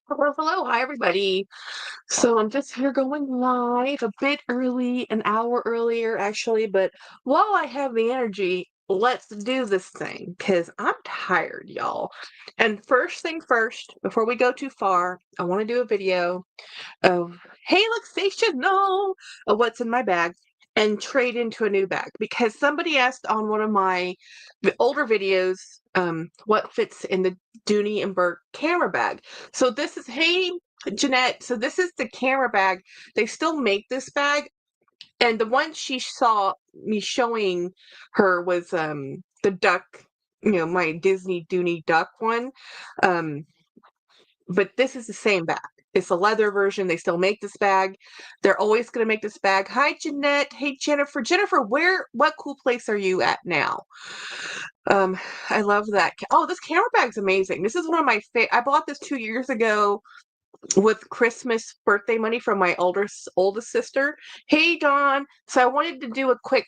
Hello, hello. Hi, everybody. So I'm just here going live a bit early, an hour earlier, actually. But while I have the energy, let's do this thing because I'm tired, y'all. And first thing first, before we go too far, I want to do a video of, hey, know of what's in my bag and trade into a new bag because somebody asked on one of my older videos what fits in the Dooney and Burke camera bag. So this is, hey, Jeanette, so this is the camera bag. They still make this bag, and the one she saw me showing her was the duck, my Disney Dooney duck one. Um, but this is the same bag. It's a leather version. They still make this bag. They're always going to make this bag. Hi, Jeanette. Hey, Jennifer. Jennifer, what cool place are you at now? I love that. Oh, this camera bag's amazing. This is one of my I bought this 2 years ago with Christmas birthday money from my oldest sister. Hey, Dawn. So I wanted to do a quick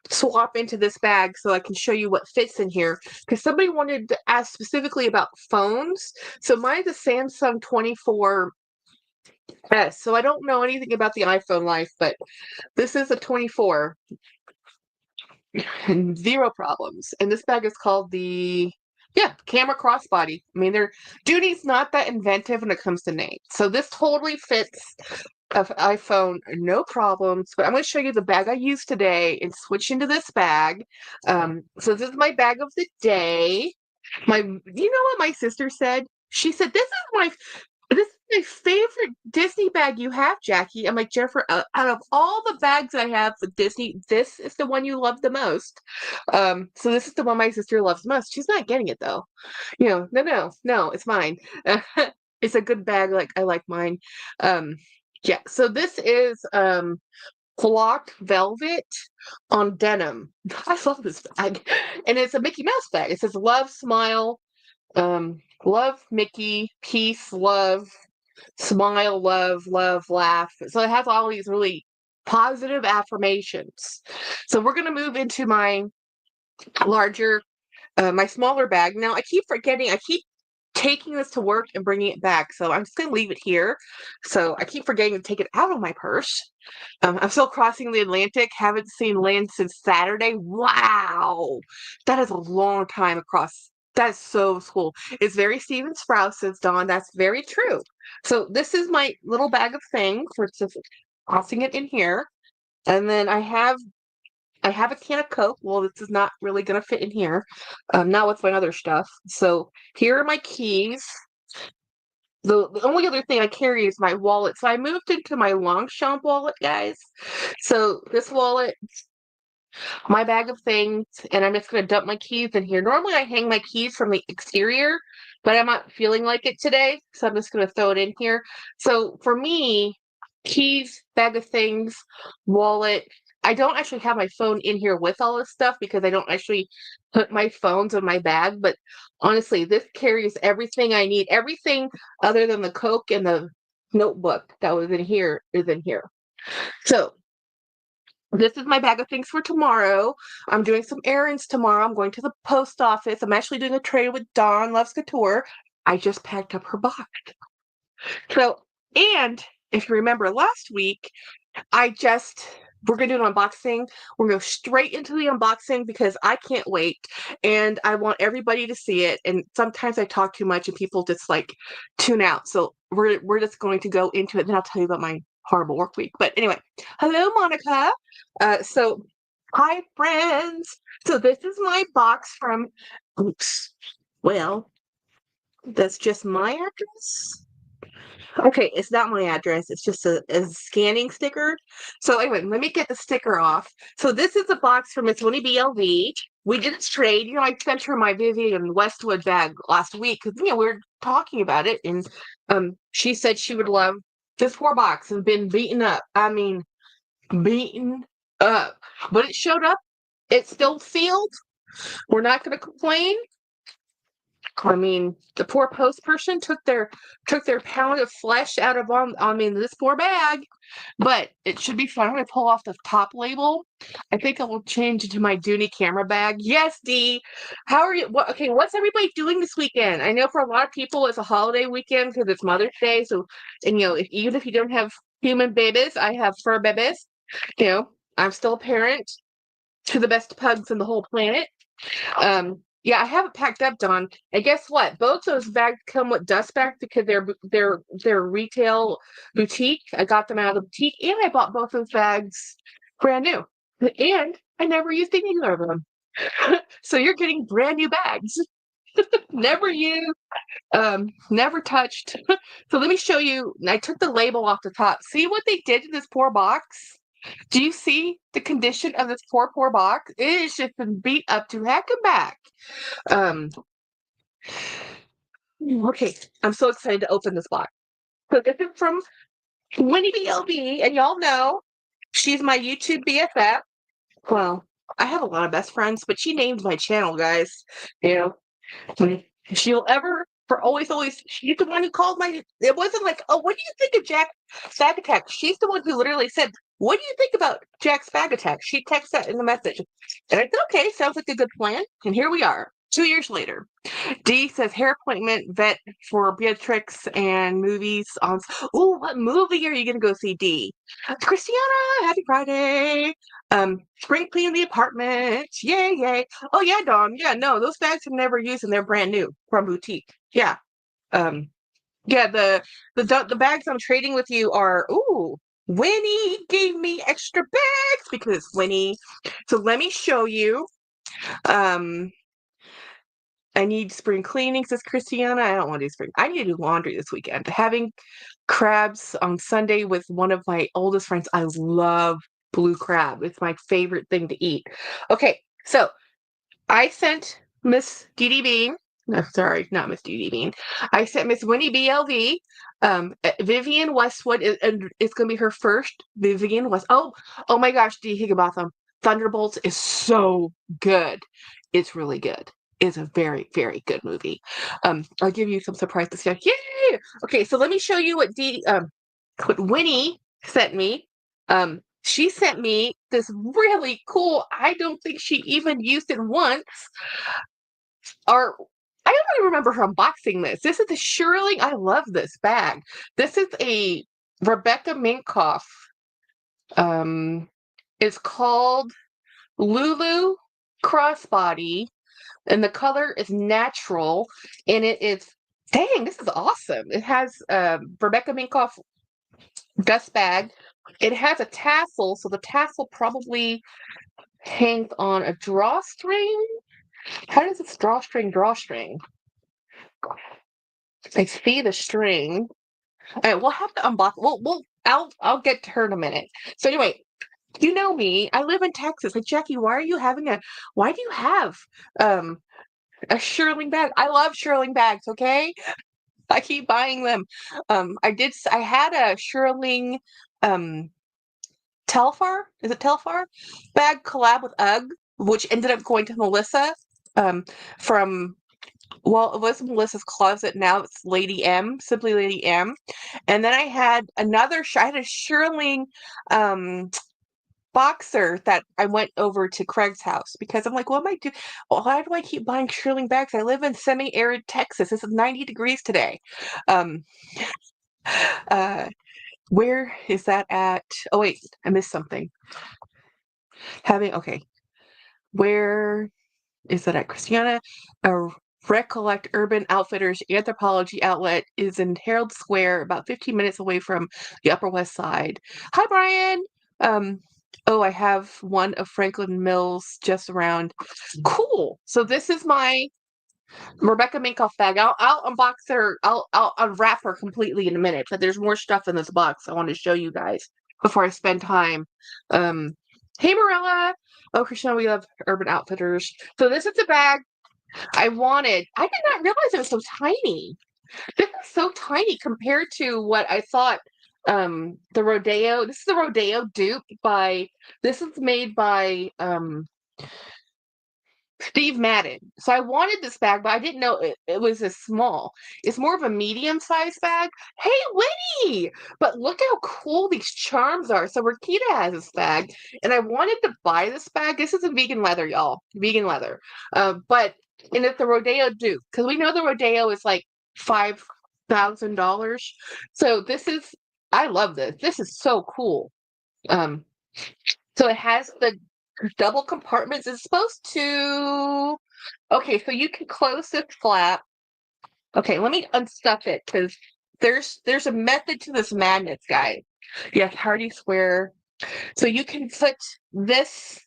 swap into this bag so I can show you what fits in here because somebody wanted to ask specifically about phones. So mine's a Samsung 24S. So I don't know anything about the iPhone life, but this is a 24 and zero problems. And this bag is called the camera crossbody. I mean, Dooney's not that inventive when it comes to names. So this totally fits of iPhone, no problems. But I'm going to show you the bag I used today and switch into this bag. So this is my bag of the day. You know what my sister said? She said, this is my favorite Disney bag you have, Jackie. I'm like, Jennifer, out of all the bags I have with Disney, this is the one you love the most. So this is the one my sister loves the most. She's not getting it though. No, it's mine. It's a good bag. Like I like mine. Yeah. So this is flocked velvet on denim. I love this bag, and it's a Mickey Mouse bag. It says love, smile, love Mickey, peace, love, smile, love, laugh. So it has all these really positive affirmations. So we're going to move into my larger, my smaller bag. Now I keep forgetting, I keep taking this to work and bringing it back. So I'm just going to leave it here. So I keep forgetting to take it out of my purse. I'm still crossing the Atlantic. Haven't seen land since Saturday. Wow. That is a long time across. That's so cool. It's very Steven Sprouse, says Dawn. That's very true. So this is my little bag of things. We're just tossing it in here. And then I have a can of Coke. Well, this is not really going to fit in here. Not with my other stuff. So here are my keys. The only other thing I carry is my wallet. So I moved into my Longchamp wallet, guys. So this wallet, my bag of things, and I'm just going to dump my keys in here. Normally I hang my keys from the exterior, but I'm not feeling like it today. So I'm just going to throw it in here. So for me, keys, bag of things, wallet. I don't actually have my phone in here with all this stuff because I don't actually put my phones in my bag. But honestly, this carries everything I need. Everything other than the Coke and the notebook that was in here is in here. So this is my bag of things for tomorrow. I'm doing some errands tomorrow. I'm going to the post office. I'm actually doing a trade with Dawn Loves Couture. I just packed up her box. So, and if you remember last week, we're going to do an unboxing. We're going to go straight into the unboxing because I can't wait. And I want everybody to see it. And sometimes I talk too much and people just like tune out. So we're just going to go into it. Then I'll tell you about my horrible work week. But anyway, hello, Monica. So hi, friends. So this is my box from, oops, well, that's just my address. Okay, it's not my address. It's just a scanning sticker. So anyway, let me get the sticker off. So this is a box from Miss Winnie BLV. We did trade. I sent her my Vivian Westwood bag last week because we were talking about it, and she said she would love this poor box. Has been beaten up. I mean, beaten up. But it showed up. It's still sealed. We're not going to complain. I mean, the poor post person took their pound of flesh out of this poor bag, but it should be fun when I pull off the top label. I think I will change it to my Dooney camera bag. Yes, Dee. How are you? Okay, what's everybody doing this weekend? I know for a lot of people it's a holiday weekend because it's Mother's Day. So, and even if you don't have human babies, I have fur babies. You know, I'm still a parent to the best pugs in the whole planet. Yeah, I have it packed up, Dawn. And guess what? Both those bags come with dust bags because they're retail boutique. I got them out of the boutique, and I bought both those bags brand new. And I never used either of them. So you're getting brand new bags. Never used, never touched. So let me show you. I took the label off the top. See what they did to this poor box? Do you see the condition of this poor box? It has just been beat up to heck and back. Um, okay, I'm so excited to open this box. So this is from Winnie BLB, and y'all know she's my YouTube BFF. Well, I have a lot of best friends, but she named my channel, guys. You know, she'll ever, for always, she's the one who called it wasn't like, oh, what do you think of Jack Spag Attack? She's the one who literally said, what do you think about Jack Spag Attack? She texted that in the message. And I said, okay, sounds like a good plan. And here we are, 2 years later. D says hair appointment, vet for Beatrix and movies on. Oh, what movie are you gonna go see, D? Christiana, happy Friday. Spring clean the apartment. Yay, yay. Oh yeah, Dawn. Yeah, no, those bags have never used and they're brand new from boutique. Yeah. Um, yeah, the bags I'm trading with you are Winnie gave me extra bags because it's Winnie. So let me show you. I need spring cleaning, says Christiana. I don't want to do spring. I need to do laundry this weekend. Having crabs on Sunday with one of my oldest friends. I love blue crab. It's my favorite thing to eat. Okay, so I sent Miss Dee Bean. No, sorry, not Miss Dee Bean. I sent Miss Winnie BLV. Vivian Westwood, and it's going to be her first Vivian West. Oh my gosh, Dee Higginbotham. Thunderbolts is so good. It's really good. It's a very, very good movie. I'll give you some surprise this year. Yay! Okay, so let me show you what Winnie sent me. She sent me this really cool, I don't think she even used it once, or I don't even remember her unboxing this. This is the Shirley. I love this bag. This is a Rebecca Minkoff. It's called Lulu Crossbody, and the color is natural, and it is, dang, this is awesome. It has Rebecca Minkoff dust bag. It has a tassel, so the tassel probably hangs on a drawstring. How does this drawstring? I see the string. All right, we'll have to unbox. I'll get to her in a minute. So anyway, you know me. I live in Texas. Like Jackie, why do you have a shearling bag? I love shearling bags. Okay, I keep buying them. I had a shearling Telfar. Is it Telfar bag collab with UGG, which ended up going to Melissa from. Well, it was Melissa's closet. Now it's Lady M, Simply Lady M. And then I had I had a shearling boxer that I went over to Craig's house because I'm like, what am I doing? Why do I keep buying shearling bags? I live in semi-arid Texas. This is 90 degrees today. Um, uh, where is that at? Oh wait, I missed something. Okay. Where is that at? Christiana? Recollect Urban Outfitters Anthropology Outlet is in Herald Square, about 15 minutes away from the Upper West Side. Hi, Brian. I have one of Franklin Mills just around. Cool. So this is my Rebecca Minkoff bag. I'll unbox her. I'll unwrap her completely in a minute. But there's more stuff in this box I want to show you guys before I spend time. Hey, Marilla. Oh, Christiana, we love Urban Outfitters. So this is the bag I wanted. I did not realize it was so tiny. This is so tiny compared to what I thought. The Rodeo. This is the Rodeo dupe by. This is made by Steve Madden. So I wanted this bag, but I didn't know it was this small. It's more of a medium-sized bag. Hey, Winnie! But look how cool these charms are. So Rakita has this bag, and I wanted to buy this bag. This is a vegan leather, y'all. Vegan leather. But and it's the Rodeo Duke, because we know the Rodeo is like $5,000. So I love this. This is so cool. Um, so it has the double compartments. It's supposed to. Okay, so you can close this flap. Okay, let me unstuff it because there's a method to this madness, guys. Yes, Hardy Square. So you can put this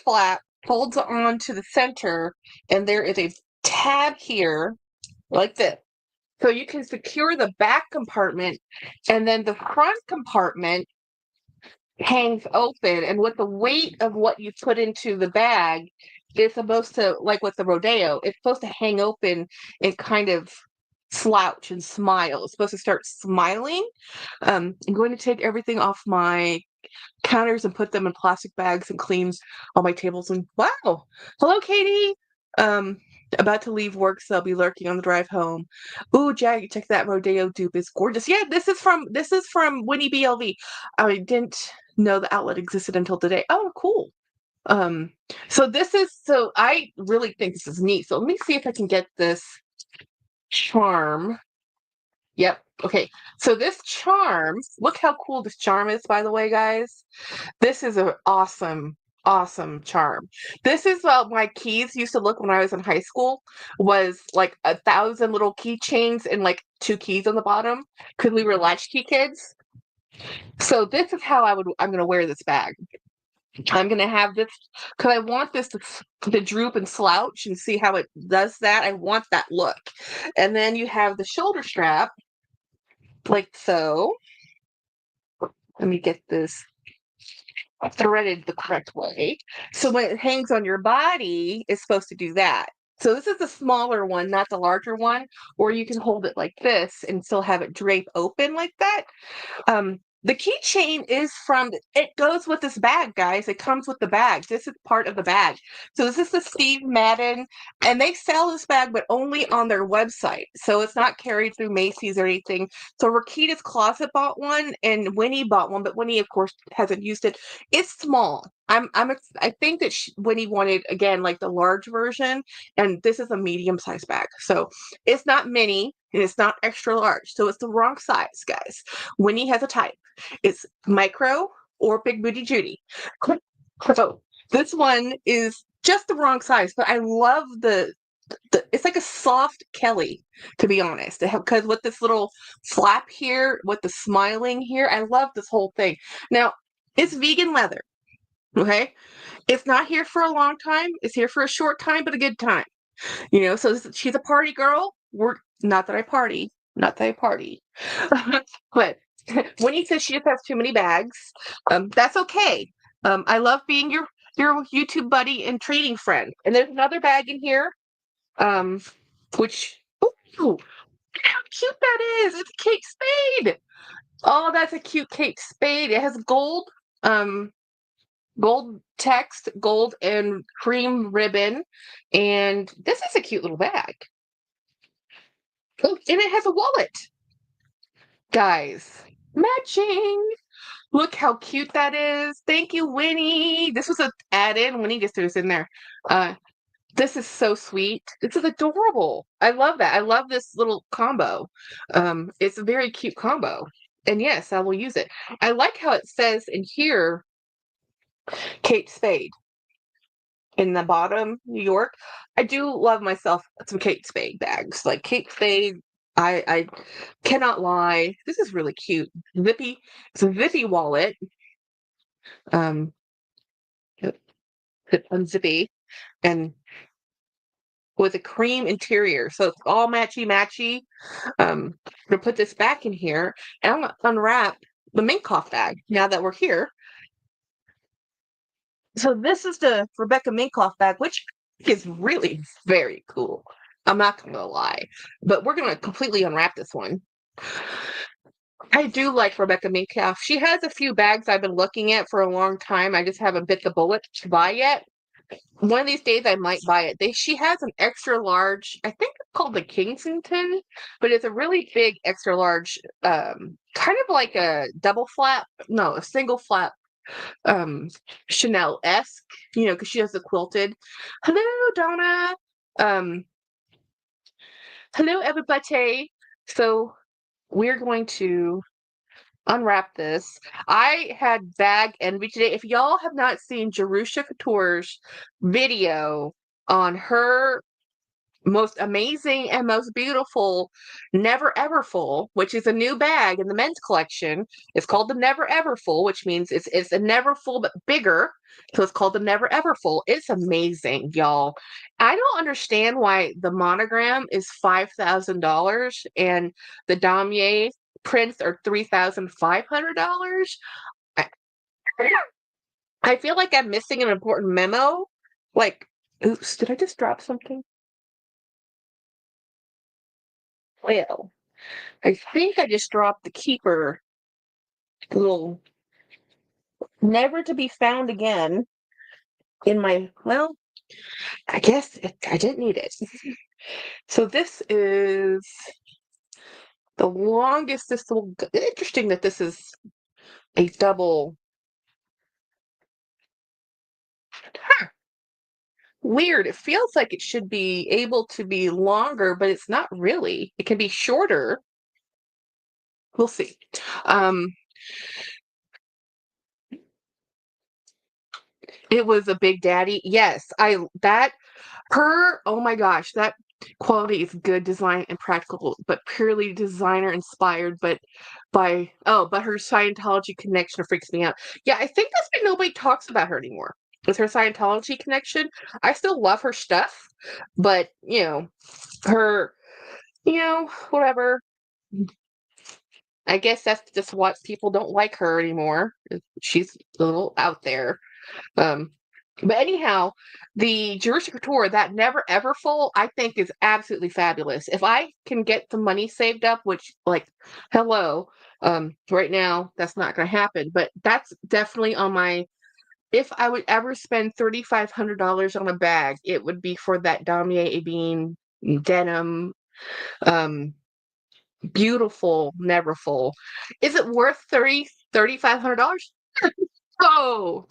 flap folds on to the center, and there is a tab here like this. So you can secure the back compartment, and then the front compartment hangs open, and with the weight of what you put into the bag, it's supposed to, like with the Rodeo, it's supposed to hang open and kind of slouch and smile. It's supposed to start smiling. I'm going to take everything off my counters and put them in plastic bags and clean all my tables. And wow, hello, Katie. Um, about to leave work, so I'll be lurking on the drive home. Ooh, Jag, check that Rodeo dupe is gorgeous. Yeah, this is from Winnie BLV. I didn't know the outlet existed until today. Oh, cool. Um, so I really think this is neat. So let me see if I can get this charm. Yep. Okay. So this charm, look how cool this charm is, by the way, guys. This is an awesome, awesome charm. This is my keys used to look when I was in high school, was like 1,000 little keychains and like 2 keys on the bottom because we were latchkey kids. So this is how I'm gonna wear this bag. I'm gonna have this because I want this to droop and slouch and see how it does that. I want that look. And then you have the shoulder strap like so. Let me get this threaded the correct way. So when it hangs on your body, it's supposed to do that. So this is the smaller one, not the larger one, or you can hold it like this and still have it drape open like that. The keychain is it goes with this bag, guys. It comes with the bag. This is part of the bag. So this is the Steve Madden, and they sell this bag, but only on their website. So it's not carried through Macy's or anything. So Rakita's Closet bought one, and Winnie bought one, but Winnie, of course, hasn't used it. It's small. I think that Winnie wanted, again, like the large version, and this is a medium-sized bag. So it's not mini, and it's not extra large. So it's the wrong size, guys. Winnie has a type. It's micro or big booty Judy. So this one is just the wrong size, but I love it's like a soft Kelly, to be honest, because with this little flap here, with the smiling here, I love this whole thing. Now, it's vegan leather, okay? It's not here for a long time. It's here for a short time, but a good time. So she's a party girl. Not that I party, not that I party, but when he says she just has too many bags, that's okay. I love being your YouTube buddy and trading friend. And there's another bag in here, which ooh, how cute that is! It's a Kate Spade. Oh, that's a cute Kate Spade. It has um, gold text, gold and cream ribbon, and this is a cute little bag. Oh, and it has a wallet, guys. Matching. Look how cute that is. Thank you, Winnie. This was an add-in. Winnie just threw this in there. This is so sweet. This is adorable. I love that. I love this little combo. It's a very cute combo. And yes, I will use it. I like how it says in here, Kate Spade in the bottom, New York. I do love myself some Kate Spade bags. Like Kate Spade, I cannot lie. This is really cute. Zippy. It's a zippy wallet. Um, unzippy and with a cream interior. So it's all matchy matchy. I'm gonna put this back in here and I'm gonna unwrap the Minkoff bag now that we're here. So this is the Rebecca Minkoff bag, which is really very cool. I'm not gonna lie, but we're gonna completely unwrap this one. I do like Rebecca Minkoff. She has a few bags I've been looking at for a long time. I just haven't bit the bullet to buy yet. one of these days I might buy it. She has an extra large, I think it's called the Kensington, but it's a really big extra large, kind of like a double flap, no, a single flap, um, Chanel-esque, because she has the quilted. Hello, Donna. Um, hello, everybody. So we're going to unwrap this. I had bag envy today. If y'all have not seen Jerusha Couture's video on her most amazing and most beautiful Never Ever Full, which is a new bag in the men's collection. It's called the Never Ever Full, which means it's a Never Full but bigger. So it's called the Never Ever Full. It's amazing, y'all. I don't understand why the monogram is $5,000 and the damier prints are $3,500. I, I feel like I'm missing an important memo. Like, oops, did I just drop something? Well, I think I just dropped the keeper, little never to be found again in my, well, I didn't need it. So this is the longest, this will, interesting that this is a double, huh, weird. It feels like it should be able to be longer, but it's not really. It can be shorter. We'll see. It was a Big Daddy. Yes, oh my gosh, that quality is good design and practical, but purely designer inspired, but her Scientology connection freaks me out. Yeah, I think that's why nobody talks about her anymore. With her Scientology connection. I still love her stuff, but her, whatever. I guess that's just what people don't like her anymore. She's a little out there. Um, but anyhow, the Jewish Couture, that Never Ever Full, I think is absolutely fabulous. If I can get the money saved up, which, like, hello, right now that's not going to happen, but that's definitely on my. If I would ever spend $3,500 on a bag, it would be for that Damier Ebene denim, um, beautiful, never full. Is it worth $3,500? Oh,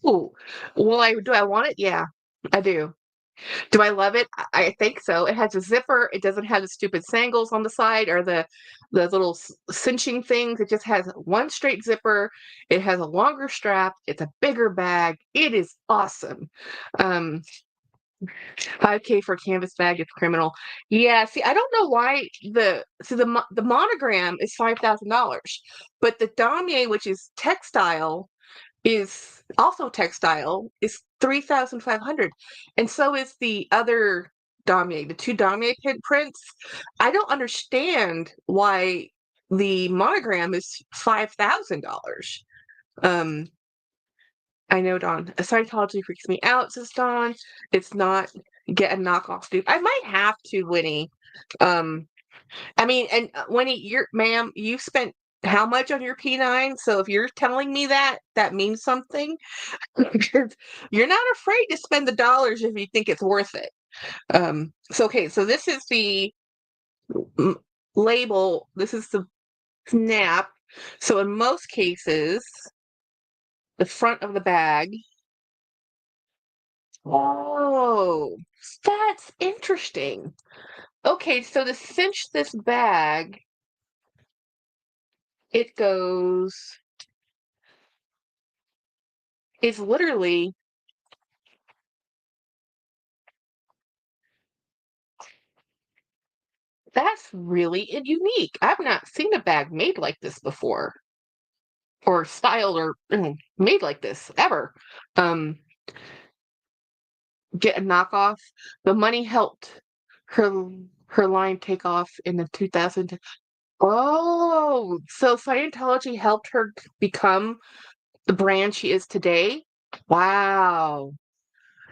ooh. Well, do I want it? Yeah, I do. Do I love it? I think so. It has a zipper. It doesn't have the stupid sangles on the side or the little cinching things. It just has one straight zipper. It has a longer strap. It's a bigger bag. It is awesome. Um, 5K for a canvas bag is criminal. Yeah, see, I don't know why the monogram is $5,000, but the damier, which is textile, is also textile, is 3,500, and so is the other damier, the two damier prints. I don't understand why the monogram is $5,000. Um, I know, Dawn. A Scientology freaks me out, says Dawn. It's not get a knockoff dude. I might have to, Winnie. Um, I mean, and Winnie, ma'am, you spent how much on your P9? So if you're telling me that, that means something. Because you're not afraid to spend the dollars if you think it's worth it. So okay, so this is the mm, label. This is the snap. So in most cases, the front of the bag. Oh, that's interesting. Okay, so to cinch this bag, it goes, it's literally, that's really unique. I've not seen a bag made like this before, or styled or made like this ever. Um, get a knockoff. The money helped her her line take off in the 2000. Oh, so Scientology helped her become the brand she is today. Wow.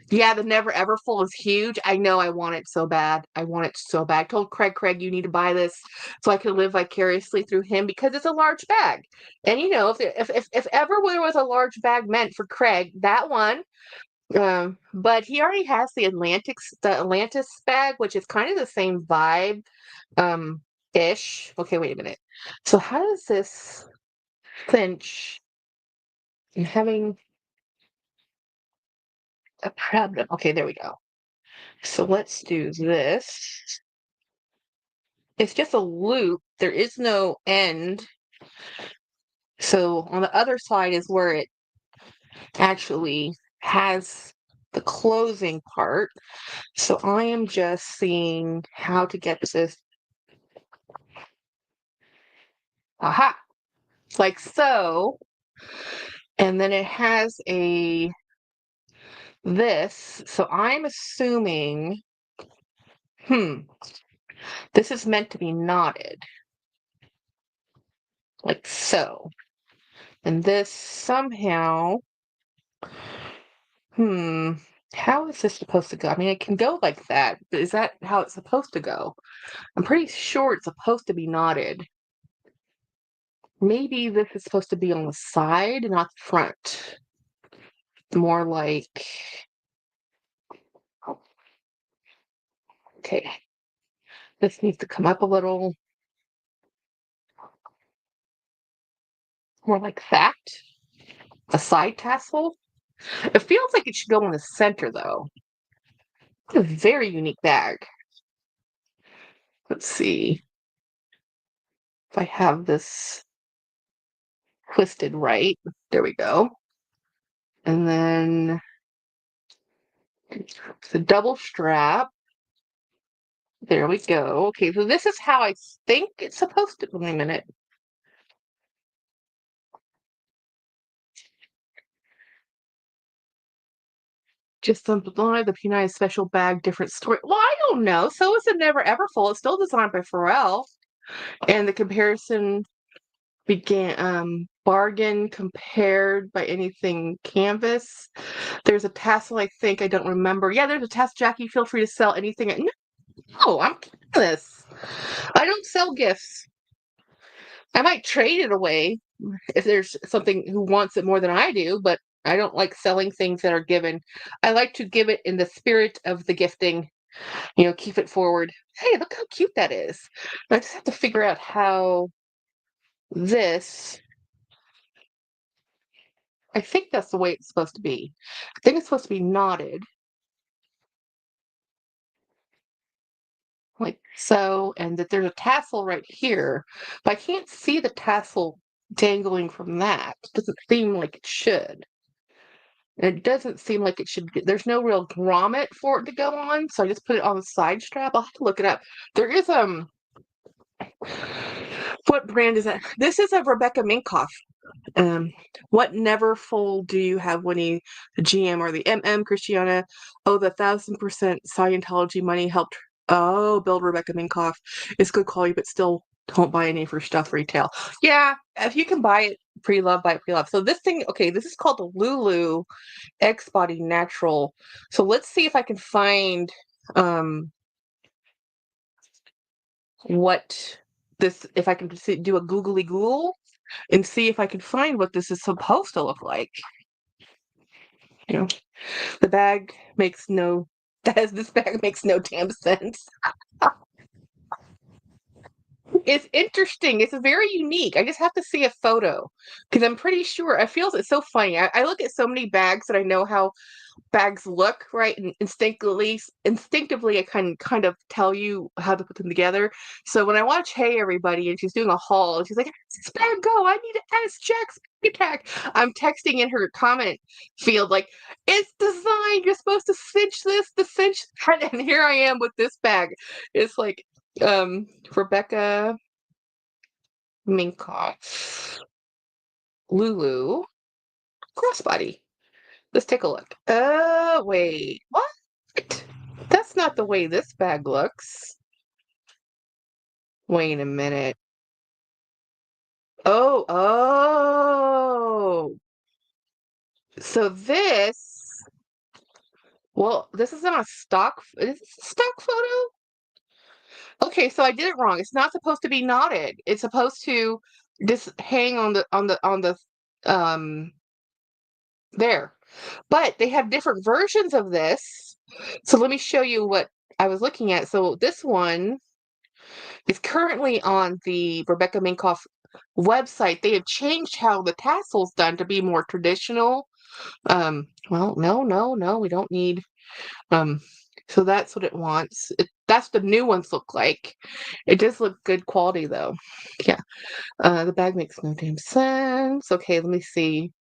Yeah, the Never Ever Full is huge. I know I want it so bad. I want it so bad. I told Craig, you need to buy this so I can live vicariously through him because it's a large bag. And if ever there was a large bag meant for Craig, that one, But he already has the Atlantis bag, which is kind of the same vibe, ish. Okay, wait a minute. So how does this cinch? I'm having a problem. Okay, there we go. So let's do this. It's just a loop. There is no end. So on the other side is where it actually has the closing part. So I am just seeing how to get this. Aha! Like so. And then it has this. So I'm assuming, this is meant to be knotted. Like so. And this somehow, how is this supposed to go? I mean, it can go like that, but is that how it's supposed to go? I'm pretty sure it's supposed to be knotted. Maybe this is supposed to be on the side, not the front. More like, okay, this needs to come up a little more like that. A side tassel. It feels like it should go in the center, though. It's a very unique bag. Let's see if I have this twisted right. There we go. And then the double strap. There we go. Okay, so this is how I think it's supposed to. Wait a minute. Just simplify the P9 special bag, different story. Well, I don't know. So is it Never Ever Full. It's still designed by Pharrell. And the comparison began bargain compared by anything canvas. There's a tassel, I think. I don't remember. Yeah, there's a tassel. Jackie, feel free to sell anything. No, I'm this. I don't sell gifts. I might trade it away if there's something who wants it more than I do, but I don't like selling things that are given. I like to give it in the spirit of the gifting, keep it forward. Hey, look how cute that is. I just have to figure out how this, I think that's the way it's supposed to be. I think it's supposed to be knotted like so, and that there's a tassel right here, but I can't see the tassel dangling from that. It doesn't seem like it should. And it doesn't seem like it should. There's no real grommet for it to go on, so I just put it on the side strap. I'll have to look it up. There is what brand is that? This is a Rebecca Minkoff. What Neverfull do you have, Winnie, the GM or the MM, Christiana? Oh, the 1,000% Scientology money helped. Oh, build Rebecca Minkoff. It's good quality, but still don't buy any of her stuff retail. Yeah, if you can buy it pre-love, buy it pre-love. So this thing, okay, this is called the Lulu X Body Natural. So let's see if I can find what this, if I can do a googly Google and see if I can find what this is supposed to look like. The bag makes no, this bag makes no damn sense. It's interesting. It's very unique. I just have to see a photo because I'm pretty sure. I feel it's so funny. I look at so many bags that I know how bags look, right? And instinctively, I can kind of tell you how to put them together. So when I watch Hey Everybody and she's doing a haul, and she's like, "How's this bag go? I need to ask Jack's attack." I'm texting in her comment field like, "It's designed. You're supposed to cinch this, to cinch that," and here I am with this bag. It's like Rebecca Minkoff Lulu crossbody. Let's take a look. Wait, what? That's not the way this bag looks. Wait a minute. Oh. So this, well, this is not a stock, is this a stock photo? Okay, so I did it wrong. It's not supposed to be knotted. It's supposed to just hang on the, there. But they have different versions of this. So let me show you what I was looking at. So this one is currently on the Rebecca Minkoff website. They have changed how the tassel's done to be more traditional. Well, no, we don't need, um, so that's what it wants. That's the new ones look like. It does look good quality though. Yeah. The bag makes no damn sense. Okay, let me see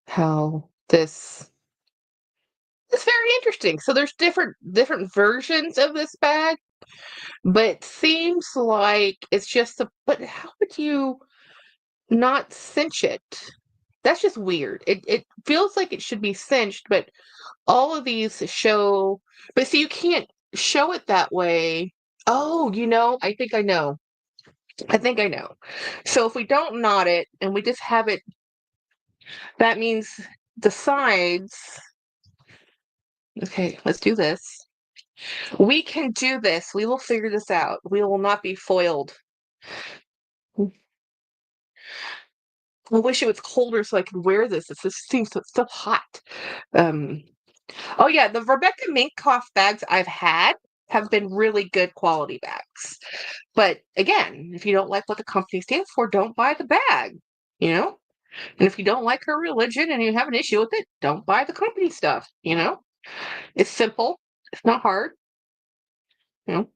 how this is very interesting. So there's different versions of this bag, but it seems like it's just a, but how would you not cinch it? That's just weird. It feels like it should be cinched, but all of these show, but see, you can't show it that way. Oh, I think I know. I think I know. So if we don't knot it and we just have it, that means the sides. Okay, let's do this. We can do this. We will figure this out. We will not be foiled. I wish it was colder so I could wear this. It just seems so hot. Um, oh yeah, the Rebecca Minkoff bags I've had have been really good quality bags. But again, if you don't like what the company stands for, don't buy the bag. You know? And if you don't like her religion and you have an issue with it, don't buy the company stuff. It's simple. It's not hard. You know?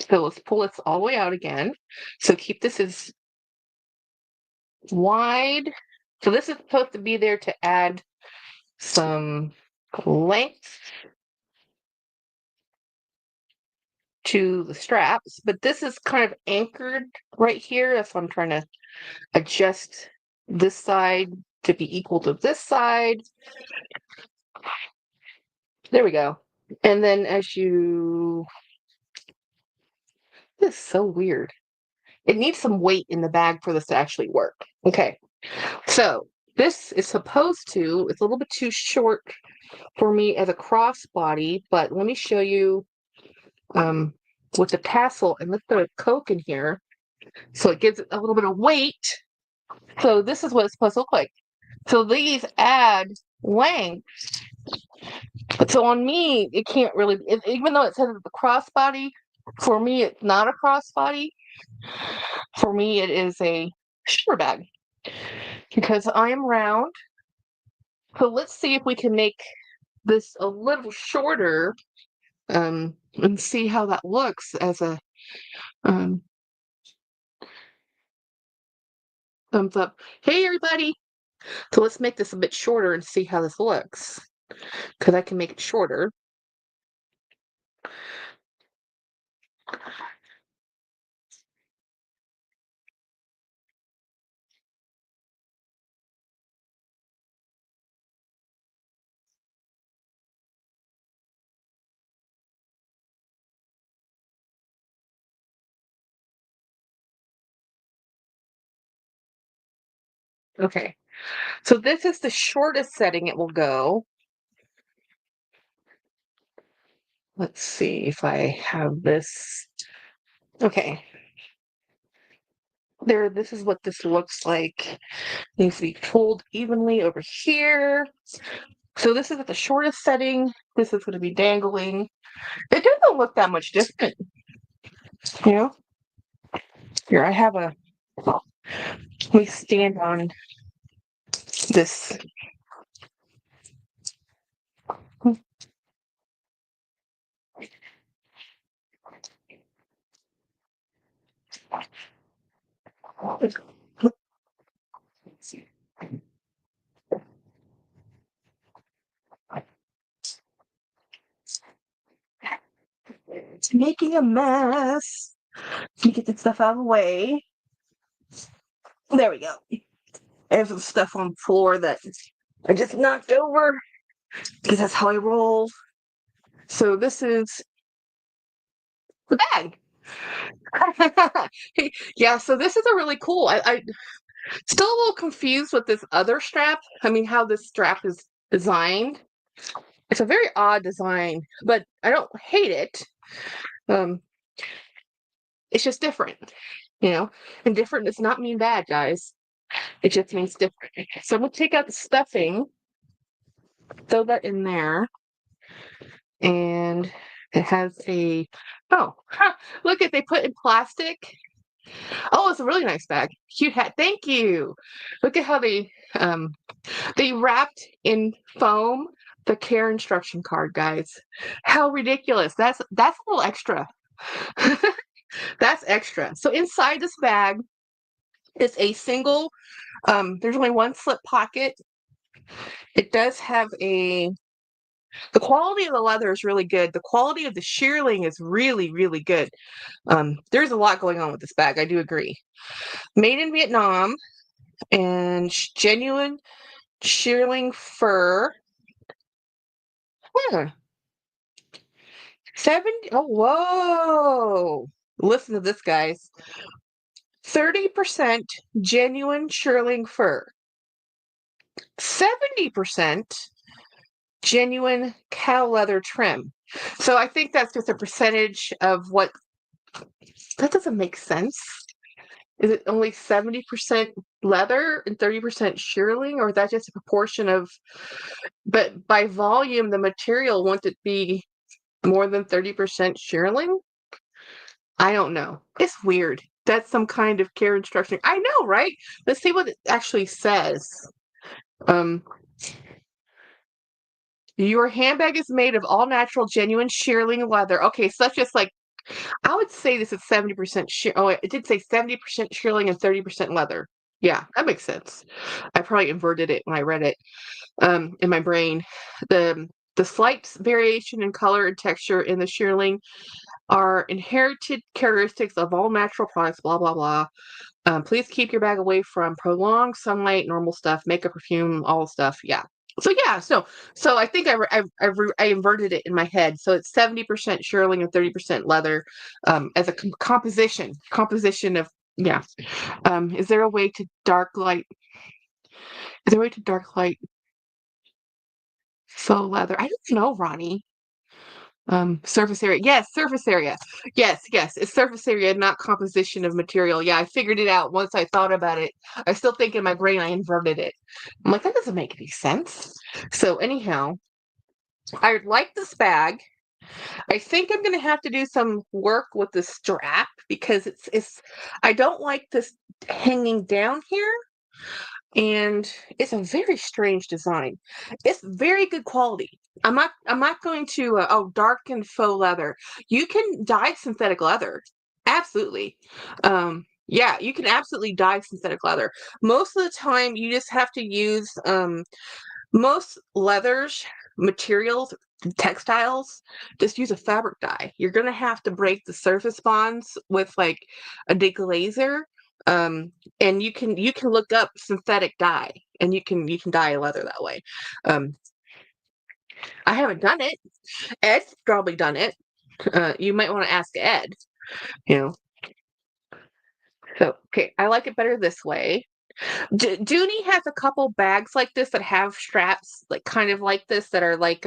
So let's pull this all the way out again. So keep this as wide. So this is supposed to be there to add some length to the straps, but this is kind of anchored right here. That's why I'm trying to adjust this side to be equal to this side. There we go. And then this is so weird. It needs some weight in the bag for this to actually work. Okay. So this is it's a little bit too short for me as a crossbody, but let me show you with the tassel, and let's throw a Coke in here so it gives it a little bit of weight. So this is what it's supposed to look like. So these add length. So on me, it can't really, even though it says it's a crossbody, for me, it's not a crossbody. For me, it is a shoulder bag because I am round. So let's see if we can make this a little shorter and see how that looks as a um, thumbs up. Hey, everybody. So let's make this a bit shorter and see how this looks because I can make it shorter. Okay. So this is the shortest setting it will go. Let's see if I have this. Okay. There, this is what this looks like. Needs to be pulled evenly over here. So this is at the shortest setting. This is going to be dangling. It doesn't look that much different. You know? Here, I have a. Let me stand on this. It's making a mess. Let me get this stuff out of the way. There we go. I have some stuff on the floor that I just knocked over because that's how I roll. So this is the bag. Yeah, so this is a really cool. I still a little confused with this other strap. I mean, how this strap is designed. It's a very odd design, but I don't hate it. Um, it's just different. And different does not mean bad, guys. It just means different. So I'm gonna take out the stuffing. throw that in there. And it has a, oh, look at, they put in plastic. Oh, it's a really nice bag. Cute hat. Thank you. Look at how they wrapped in foam the care instruction card, guys. How ridiculous. That's a little extra. That's extra. So inside this bag is a single, there's only one slip pocket. It does have the quality of the leather is really good. The quality of the shearling is really, really good. There's a lot going on with this bag. I do agree. Made in Vietnam and genuine shearling fur. Yeah. 70. Oh, whoa. Listen to this, guys. 30% genuine shearling fur. 70% genuine cow leather trim. So I think that's just a percentage of what. That doesn't make sense. Is it only 70% leather and 30% shearling, or is that just a proportion of, but by volume, the material, won't it be more than 30% shearling? I don't know. It's weird. That's some kind of care instruction. I know, right? Let's see what it actually says. Um, your handbag is made of all natural, genuine shearling leather. Okay, so that's just like, I would say this is 70% shear. Oh, it did say 70% shearling and 30% leather. Yeah, that makes sense. I probably inverted it when I read it in my brain. The slight variation in color and texture in the shearling are inherited characteristics of all natural products, blah, blah, blah. Please keep your bag away from prolonged sunlight, normal stuff, makeup, perfume, all stuff. Yeah. So yeah, so I think I inverted it in my head. So it's 70% shearling and 30% leather as a composition of, yeah. Is there a way to dark light? Is there a way to dark light faux leather? I don't know, Ronnie. Surface area. Yes, surface area. Yes, yes. It's surface area, not composition of material. Yeah, I figured it out once I thought about it. I still think in my brain I inverted it. I'm like, that doesn't make any sense. So anyhow, I like this bag. I think I'm gonna have to do some work with the strap because it's I don't like this hanging down here. And it's a very strange design. It's very good quality. I'm not going to darken faux leather. You can dye synthetic leather. Absolutely. Yeah, you can absolutely dye synthetic leather. Most of the time you just have to use most leathers, materials, textiles, just use a fabric dye. You're gonna have to break the surface bonds with like a deglazer, and you can look up synthetic dye, and you can dye a leather that way. Um, I haven't done it. Ed's probably done it. You might want to ask Ed. You know. So okay, I like it better this way. Dooney has a couple bags like this that have straps, like kind of like this, that are like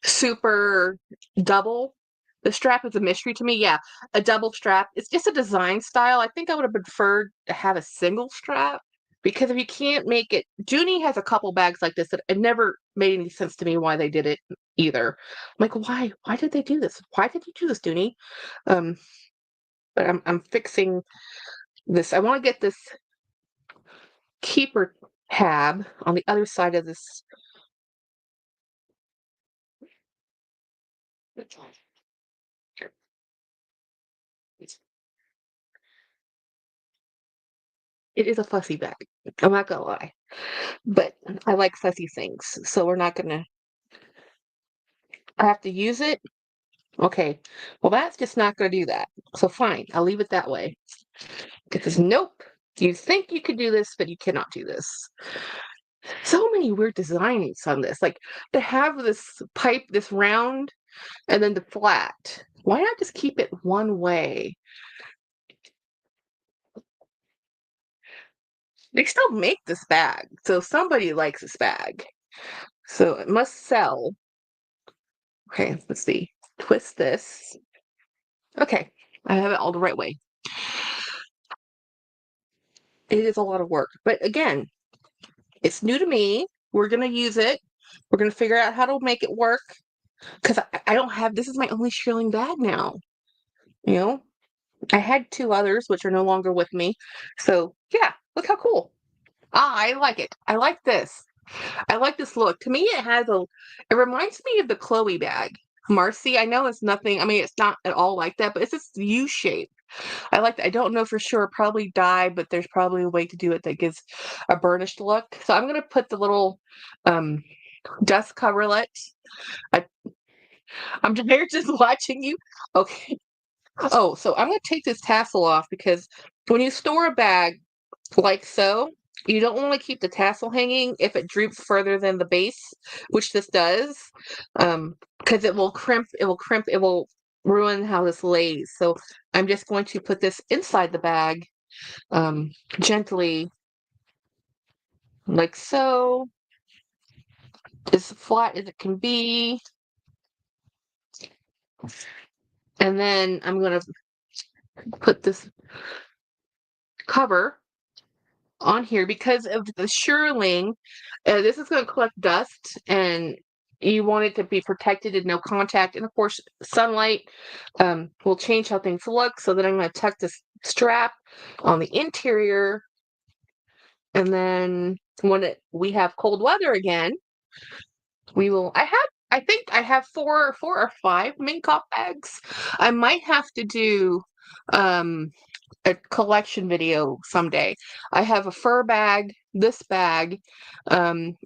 super double. The strap is a mystery to me. Yeah, a double strap. It's just a design style. I think I would have preferred to have a single strap because if you can't make it, Dooney has a couple bags like this that it never made any sense to me why they did it either. I'm like, why? Why did they do this? Why did you do this, Dooney? Um, but I'm fixing this. I want to get this keeper tab on the other side of this. It is a fussy bag. I'm not gonna lie, but I like fussy things, so we're not gonna. I have to use it. Okay, well that's just not gonna do that. So fine, I'll leave it that way. Because nope, you think you could do this, but you cannot do this. So many weird designs on this. Like to have this pipe, this round, and then the flat. Why not just keep it one way? They still make this bag, so somebody likes this bag. So it must sell. Okay, let's see. Twist this. Okay, I have it all the right way. It is a lot of work, but again, it's new to me. We're gonna use it. We're going to figure out how to make it work because I don't have, this is my only shearling bag now. You know, I had two others, which are no longer with me. So yeah, look how cool. Ah, I like it. I like this. I like this look. To me, it reminds me of the Chloe bag. Marcy, I know it's nothing, I mean, it's not at all like that, but it's this U shape. I like that. I don't know for sure, probably dye, but there's probably a way to do it that gives a burnished look. So I'm going to put the little um, dust coverlet. I, I'm here just watching you. Okay. Oh, so I'm going to take this tassel off because when you store a bag like so, you don't want to keep the tassel hanging if it droops further than the base, which this does, because it will crimp, it will ruin how this lays. So I'm just going to put this inside the bag gently, like so, as flat as it can be. And then I'm going to put this cover on here because of the shearling. This is going to collect dust and you want it to be protected and no contact. And of course, sunlight will change how things look. So then I'm going to tuck this strap on the interior. And then when we have cold weather again, I think I have four or five Minkoff bags. I might have to do a collection video someday. I have a fur bag, this bag, and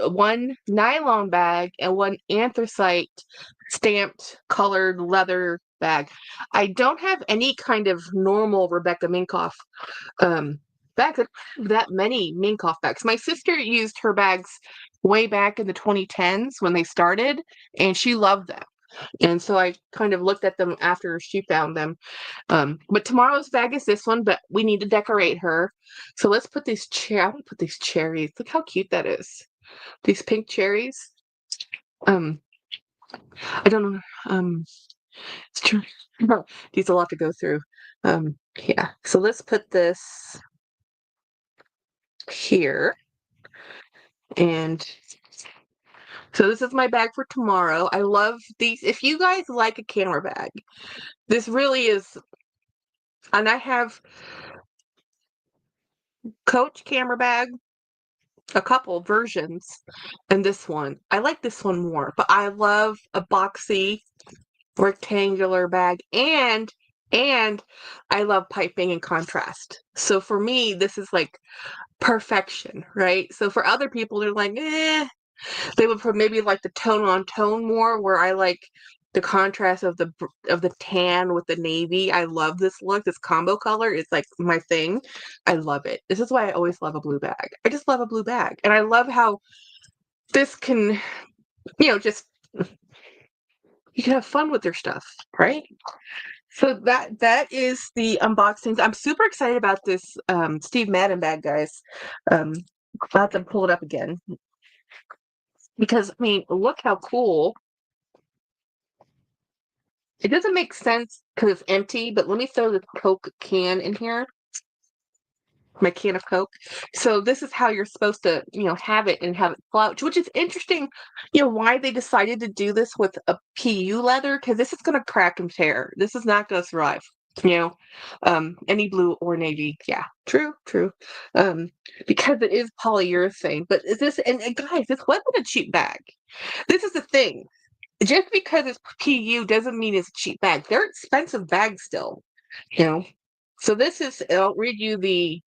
one nylon bag and one anthracite stamped colored leather bag. I don't have any kind of normal Rebecca Minkoff bags. I don't have that many Minkoff bags. My sister used her bags way back in the 2010s when they started, and she loved them. And so I kind of looked at them after she found them. But tomorrow's bag is this one, but we need to decorate her. So let's put I'm gonna put these cherries. Look how cute that is. These pink cherries. Um, I don't know. It's true. These a lot to go through. Yeah. So let's put this here. And so this is my bag for tomorrow. I love these. If you guys like a camera bag, this really is. And I have Coach camera bag, a couple versions, and this one. I like this one more, but I love a boxy rectangular bag and I love piping and contrast. So for me, this is like perfection, right? So for other people, they're like, they would maybe like the tone on tone more, where I like the contrast of the tan with the navy. I love this look. This combo color is like my thing. I love it. This is why I always love a blue bag. I just love a blue bag. And I love how this can, just you can have fun with your stuff, right? So that is the unboxings. I'm super excited about this Steve Madden bag, guys. I'll have to pull it up again. Because, I mean, look how cool. It doesn't make sense because it's empty, but let me throw the Coke can in here. My can of Coke. So this is how you're supposed to, have it and have it slouch, which is interesting, why they decided to do this with a PU leather, because this is going to crack and tear. This is not going to survive. Any blue or navy. Yeah, true. Because it is polyurethane. But is this, and guys, this wasn't a cheap bag. This is the thing. Just because it's PU doesn't mean it's a cheap bag. They're expensive bags still, So this is, I'll read you the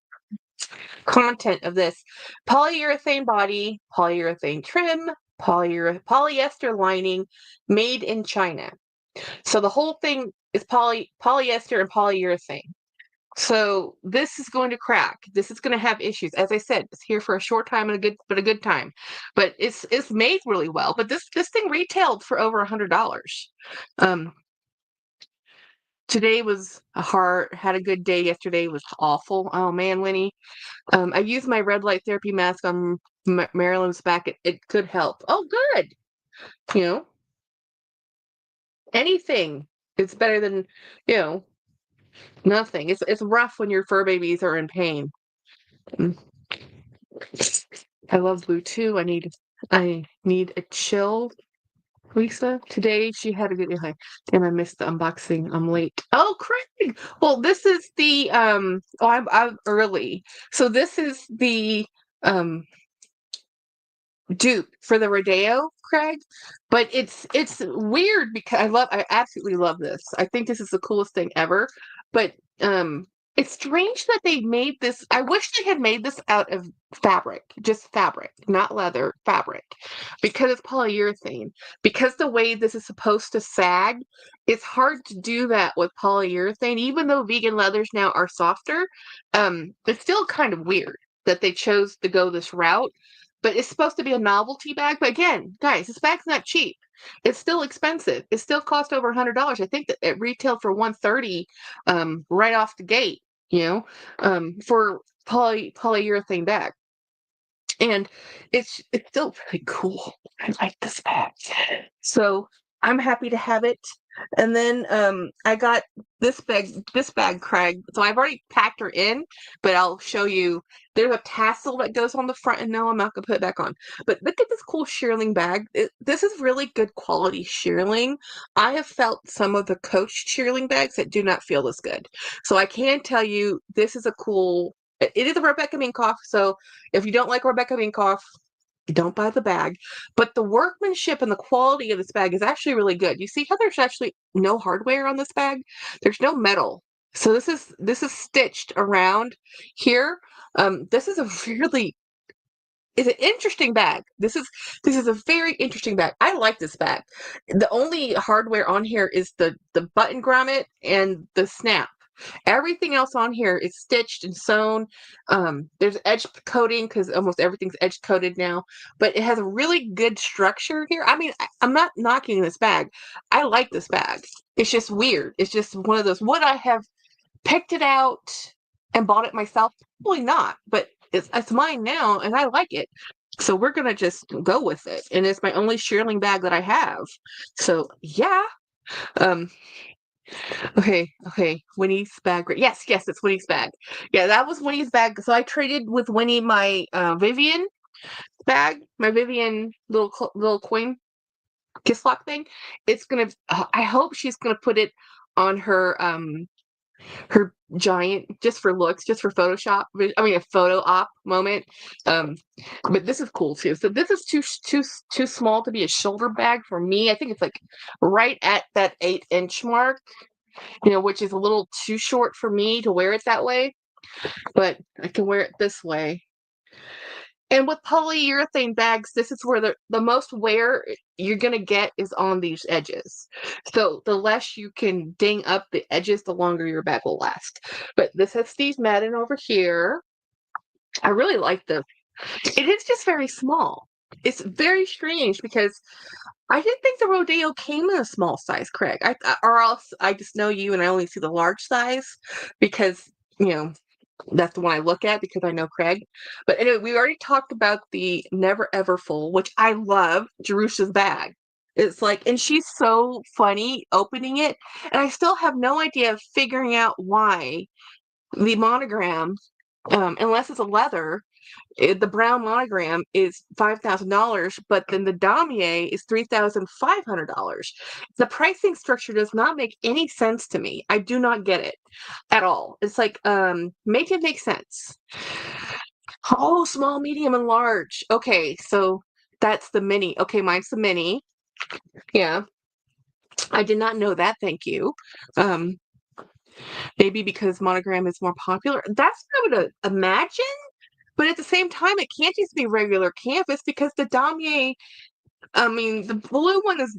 content of this. Polyurethane body, polyurethane trim, polyester lining, made in China. So the whole thing is polyester and polyurethane. So this is going to crack. This is going to have issues. As I said, it's here for a short time and a good time. But it's made really well. But this thing retailed for over $100. Today was had a good day. Yesterday was awful. Oh man, Winnie. I used my red light therapy mask on Marilyn's back. It could help. Oh, good. You know, anything. It's better than, nothing. It's rough when your fur babies are in pain. Mm. I love blue too. I need I need a chill Lisa. Today she had a good day. Damn, I missed the unboxing. I'm late. Oh, Craig. Well, this is the oh, I'm early. So this is the um dupe for the Rodeo, Craig. But it's weird because I absolutely love this. I think this is the coolest thing ever. But it's strange that they made this. I wish they had made this out of fabric, just fabric, not leather, fabric, because it's polyurethane. Because the way this is supposed to sag, it's hard to do that with polyurethane. Even though vegan leathers now are softer, it's still kind of weird that they chose to go this route, but it's supposed to be a novelty bag. But again, guys, this bag's not cheap. It's still expensive. It still cost over $100. I think that it retailed for 130 right off the gate, for polyurethane bag. And it's still really cool. I like this bag. So I'm happy to have it. And then I got this bag, Craig. So I've already packed her in, but I'll show you. There's a tassel that goes on the front, and no, I'm not gonna put it back on. But look at this cool shearling bag. This is really good quality shearling. I have felt some of the Coach shearling bags that do not feel this good. So I can tell you this is a cool. It is a Rebecca Minkoff, so if you don't like Rebecca Minkoff, don't buy the bag. But the workmanship and the quality of this bag is actually really good. You see how there's actually no hardware on this bag? There's no metal. So this is stitched around here. This is a really is an interesting bag. This is a very interesting bag. I like this bag. The only hardware on here is the button grommet and the snap. Everything else on here is stitched and sewn. There's edge coating because almost everything's edge coated now, but it has a really good structure here. I mean, I'm not knocking this bag. I like this bag. It's just weird. It's just one of those. Would I have picked it out and bought it myself? Probably not, but it's mine now and I like it. So we're gonna just go with it. And it's my only shearling bag that I have. So yeah. Um, okay. Winnie's bag. Yes, it's Winnie's bag. Yeah, that was Winnie's bag. So I traded with Winnie my Vivian bag, my Vivian little coin kiss lock thing. It's gonna. I hope she's gonna put it on her giant just for looks, just for Photoshop. I mean, a photo op moment. Um, but this is cool too. So this is too small to be a shoulder bag for me. I think it's like right at that 8-inch mark, which is a little too short for me to wear it that way, but I can wear it this way. And with polyurethane bags, this is where the most wear you're going to get is on these edges. So the less you can ding up the edges, the longer your bag will last. But this has Steve Madden over here. I really like this. It is just very small. It's very strange because I didn't think the Rodeo came in a small size, Craig. Or else I just know you and I only see the large size because, that's the one I look at because I know Craig. But anyway, we already talked about the Never Ever Full, which I love, Jerusha's bag. It's like, and she's so funny opening it. And I still have no idea of figuring out why the monogram, unless it's a leather, the brown monogram is $5,000, but then the damier is $3,500. The pricing structure does not make any sense to me. I do not get it at all. It's like, make it make sense. Oh, small, medium, and large. Okay, so that's the mini. Okay, mine's the mini. Yeah. I did not know that. Thank you. Maybe because monogram is more popular. That's what I would imagine. But at the same time, it can't just be regular canvas because the damier, I mean, the blue one is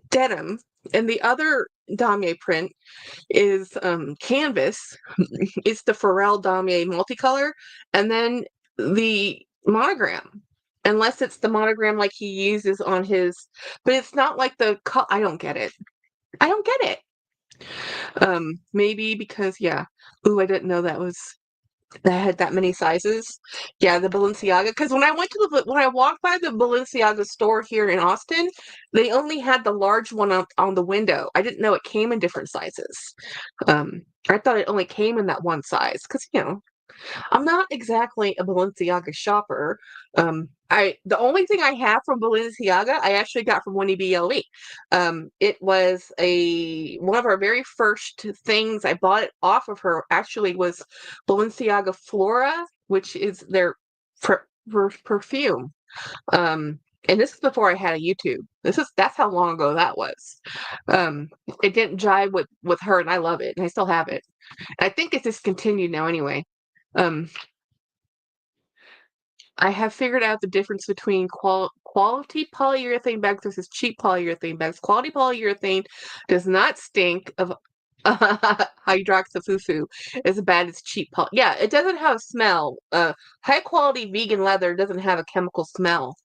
denim, and the other damier print is canvas. It's the Pharrell damier multicolor, and then the monogram. Unless it's the monogram like he uses on his, but it's not like the. I don't get it. I don't get it. Maybe because yeah. Ooh, I didn't know that had that many sizes. Yeah, the Balenciaga. Because when I walked by the Balenciaga store here in Austin, they only had the large one on the window. I didn't know it came in different sizes. I thought it only came in that one size because I'm not exactly a Balenciaga shopper. The only thing I have from Balenciaga, I actually got from Winnie BLE. It was a one of our very first things I bought it off of her. Actually, was Balenciaga Flora, which is their perfume. Um, and this is before I had a YouTube. That's how long ago that was. Um, it didn't jive with her, and I love it, and I still have it. I think it's discontinued now anyway. Um, I have figured out the difference between quality polyurethane bags versus cheap polyurethane bags. Quality polyurethane does not stink of hydroxyfufu as bad as cheap poly. Yeah, it doesn't have a smell. High quality vegan leather doesn't have a chemical smell.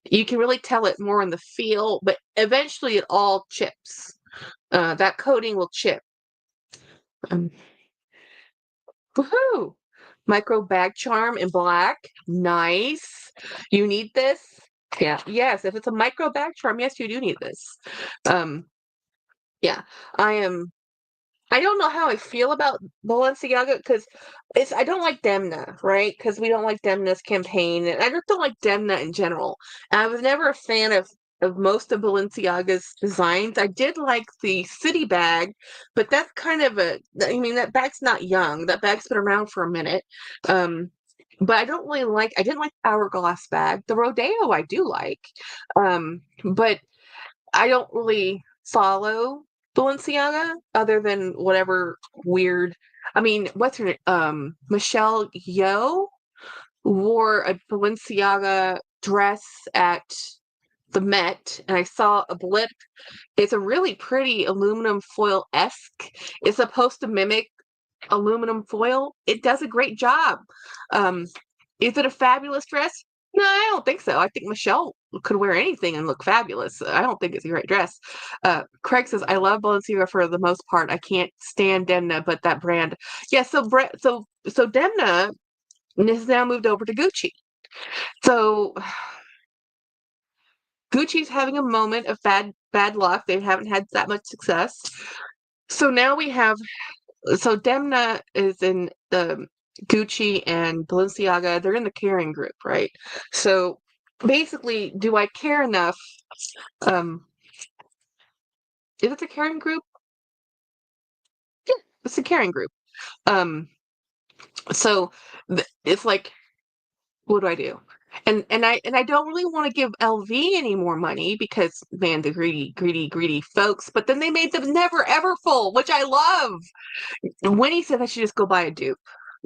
You can really tell it more in the feel, but eventually it all chips. That coating will chip. Um, Woohoo! Micro bag charm in black. Nice. You need this? Yeah. Yes, if it's a micro bag charm, yes, you do need this. Um, yeah. I am I don't know how I feel about Balenciaga because I don't like Demna, right? Because we don't like Demna's campaign, and I just don't like Demna in general. And I was never a fan of most of Balenciaga's designs. I did like the city bag, but that's kind of I mean, that bag's not young. That bag's been around for a minute. Um, but I didn't like the hourglass bag. The Rodeo I do like. But I don't really follow Balenciaga other than whatever weird. I mean, what's her name? Michelle Yeoh wore a Balenciaga dress at the Met, and I saw a blip. It's a really pretty aluminum foil esque. It's supposed to mimic aluminum foil. It does a great job. Um, is it a fabulous dress? No, I don't think so. I think Michelle could wear anything and look fabulous. I don't think it's a great dress. Craig says, I love Balenciaga for the most part. I can't stand Demna, but that brand. Yeah, so Demna has now moved over to Gucci. So Gucci's having a moment of bad luck. They haven't had that much success. So now we have Demna is in the Gucci and Balenciaga. They're in the Caring group, right? So basically, do I care enough? Um, is it the Caring group? Yeah, it's the Caring group. Um, so it's like, what do I do? And I don't really want to give LV any more money because man, the greedy folks. But then they made them never ever full, which I love. Winnie said I should just go buy a dupe,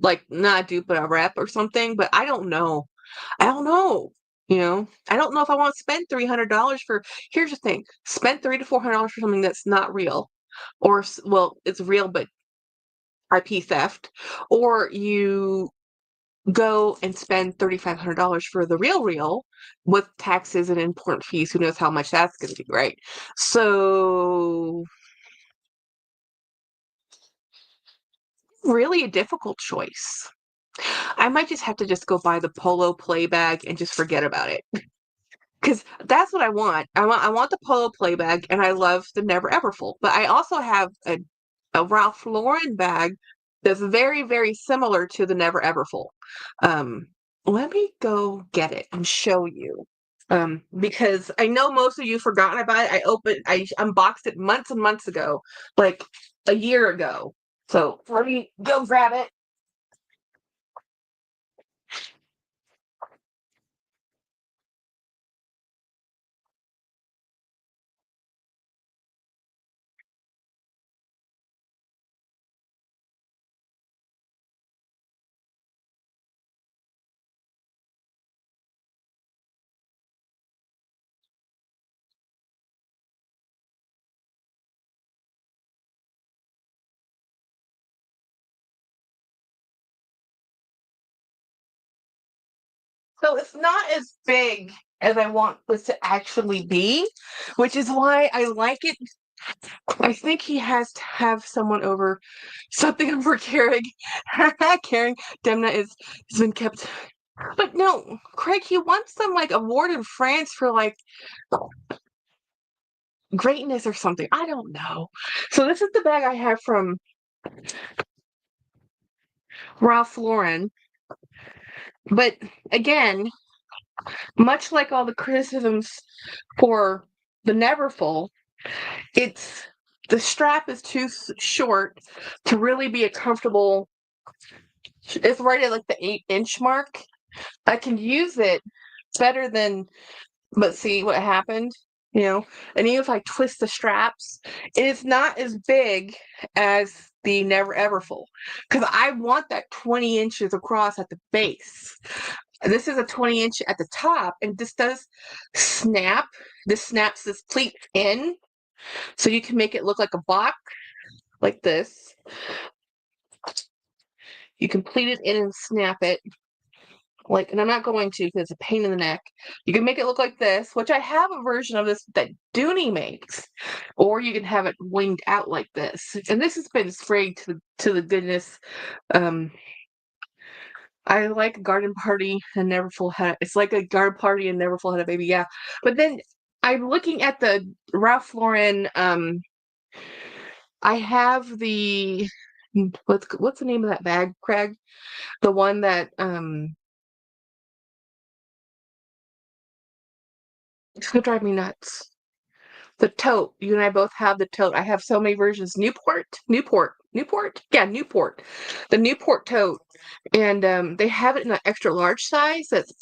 like not a dupe, but a rep or something. But I don't know. I don't know. I don't know if I want to spend $300 for. Here's the thing: spend $300 to $400 for something that's not real, or well, it's real but IP theft, or you go and spend $3,500 for the real with taxes and import fees. Who knows how much that's going to be, right? So really a difficult choice. I might just have to just go buy the Polo play bag and just forget about it. Because that's what I want. I want the Polo play bag, and I love the Never Ever Full. But I also have a Ralph Lauren bag that's very, very similar to the Never Ever Full. Um, Let me go get it and show you. Because I know most of you forgotten about it. I unboxed it months and months ago, like a year ago. So let me go grab it. So it's not as big as I want this to actually be, which is why I like it. I think he has to have someone over, something over Keurig. Keurig Demna has been kept. But no, Craig, he wants some like award in France for like greatness or something. I don't know. So this is the bag I have from Ralph Lauren. But again, much like all the criticisms for the Neverfull, it's the strap is too short to really be a comfortable. It's right at like the 8-inch mark. I can use it better than, but see what happened, you know? And even if I twist the straps, it is not as big as the Never Ever Full because I want that 20 inches across at the base. This is a 20-inch at the top, and this does snap. This snaps this pleat in, so you can make it look like a box, like this. You can pleat it in and snap it. Like, and I'm not going to because it's a pain in the neck. You can make it look like this, which I have a version of this that Dooney makes, or you can have it winged out like this. And this has been sprayed to the goodness. I like Garden Party and Neverfull had. It's like a garden party and Neverfull had a baby, yeah. But then I'm looking at the Ralph Lauren. I have the what's the name of that bag, Craig? The one that it's gonna drive me nuts. The tote. You and I both have the tote. I have so many versions. Newport. Yeah, Newport. The Newport tote, and they have it in an extra large size that's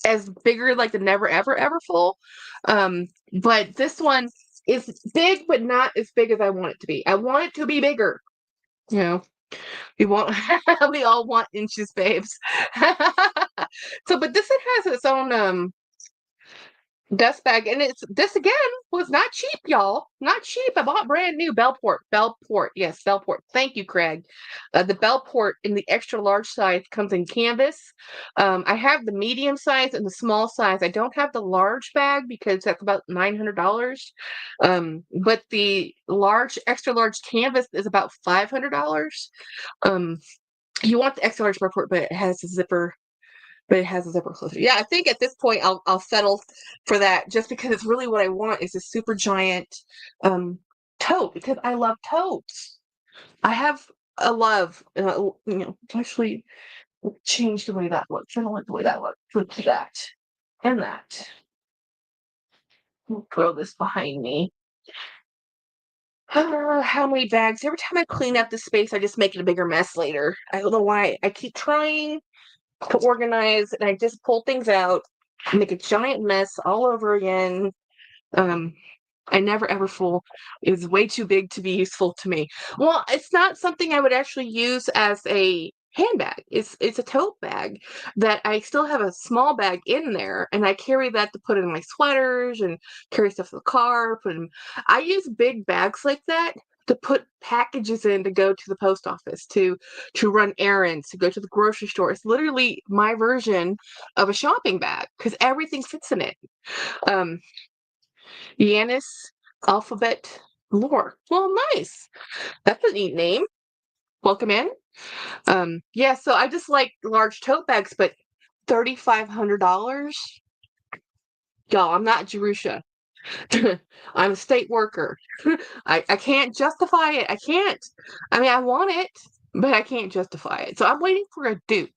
as bigger like the Never Ever Full. But this one is big, but not as big as I want it to be. I want it to be bigger. You know, we want we all want inches, babes. So, but this one has its own dust bag, and this again was not cheap, y'all. Not cheap. I bought brand new Bellport. Yes, Bellport. Thank you, Craig. The Bellport in the extra large size comes in canvas. I have the medium size and the small size. I don't have the large bag because that's about $900. But the extra large canvas is about $500. You want the extra large Bellport, but it has a zipper. But it has a zipper closer. Yeah, I think at this point I'll settle for that just because it's really what I want is a super giant tote because I love totes. I have a love, actually change the way that looks. I don't like the way that looks. Let's do that and that. We'll throw this behind me. How many bags? Every time I clean up the space, I just make it a bigger mess later. I don't know why. I keep trying to organize and I just pull things out, make a giant mess all over again. Um, I never ever full. It was way too big to be useful to me. Well, it's not something I would actually use as a handbag. It's a tote bag that I still have a small bag in there, and I carry that to put in my sweaters and carry stuff in the car. I use big bags like that to put packages in to go to the post office, to run errands, to go to the grocery store. It's literally my version of a shopping bag because everything fits in it. Um, Yanis Alphabet Lore. Well, nice. That's a neat name. Welcome in. Yeah, so I just like large tote bags, but $3,500? Y'all, I'm not Jerusha. I'm a state worker. I can't justify it. I can't. I mean, I want it, but I can't justify it. So I'm waiting for a dupe.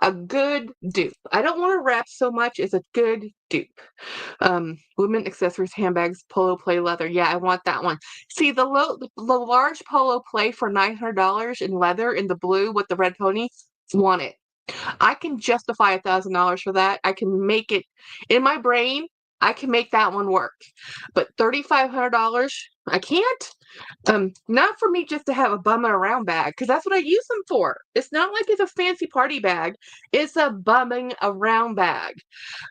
A good dupe. I don't want to wrap so much as a good dupe. Women accessories, handbags, polo play leather. Yeah, I want that one. See the large polo play for $900 in leather in the blue with the red pony. Want it. I can justify $1,000 for that. I can make it in my brain. I can make that one work. But $3,500, I can't. Not for me just to have a bumming around bag, because that's what I use them for. It's not like it's a fancy party bag. It's a bumming around bag.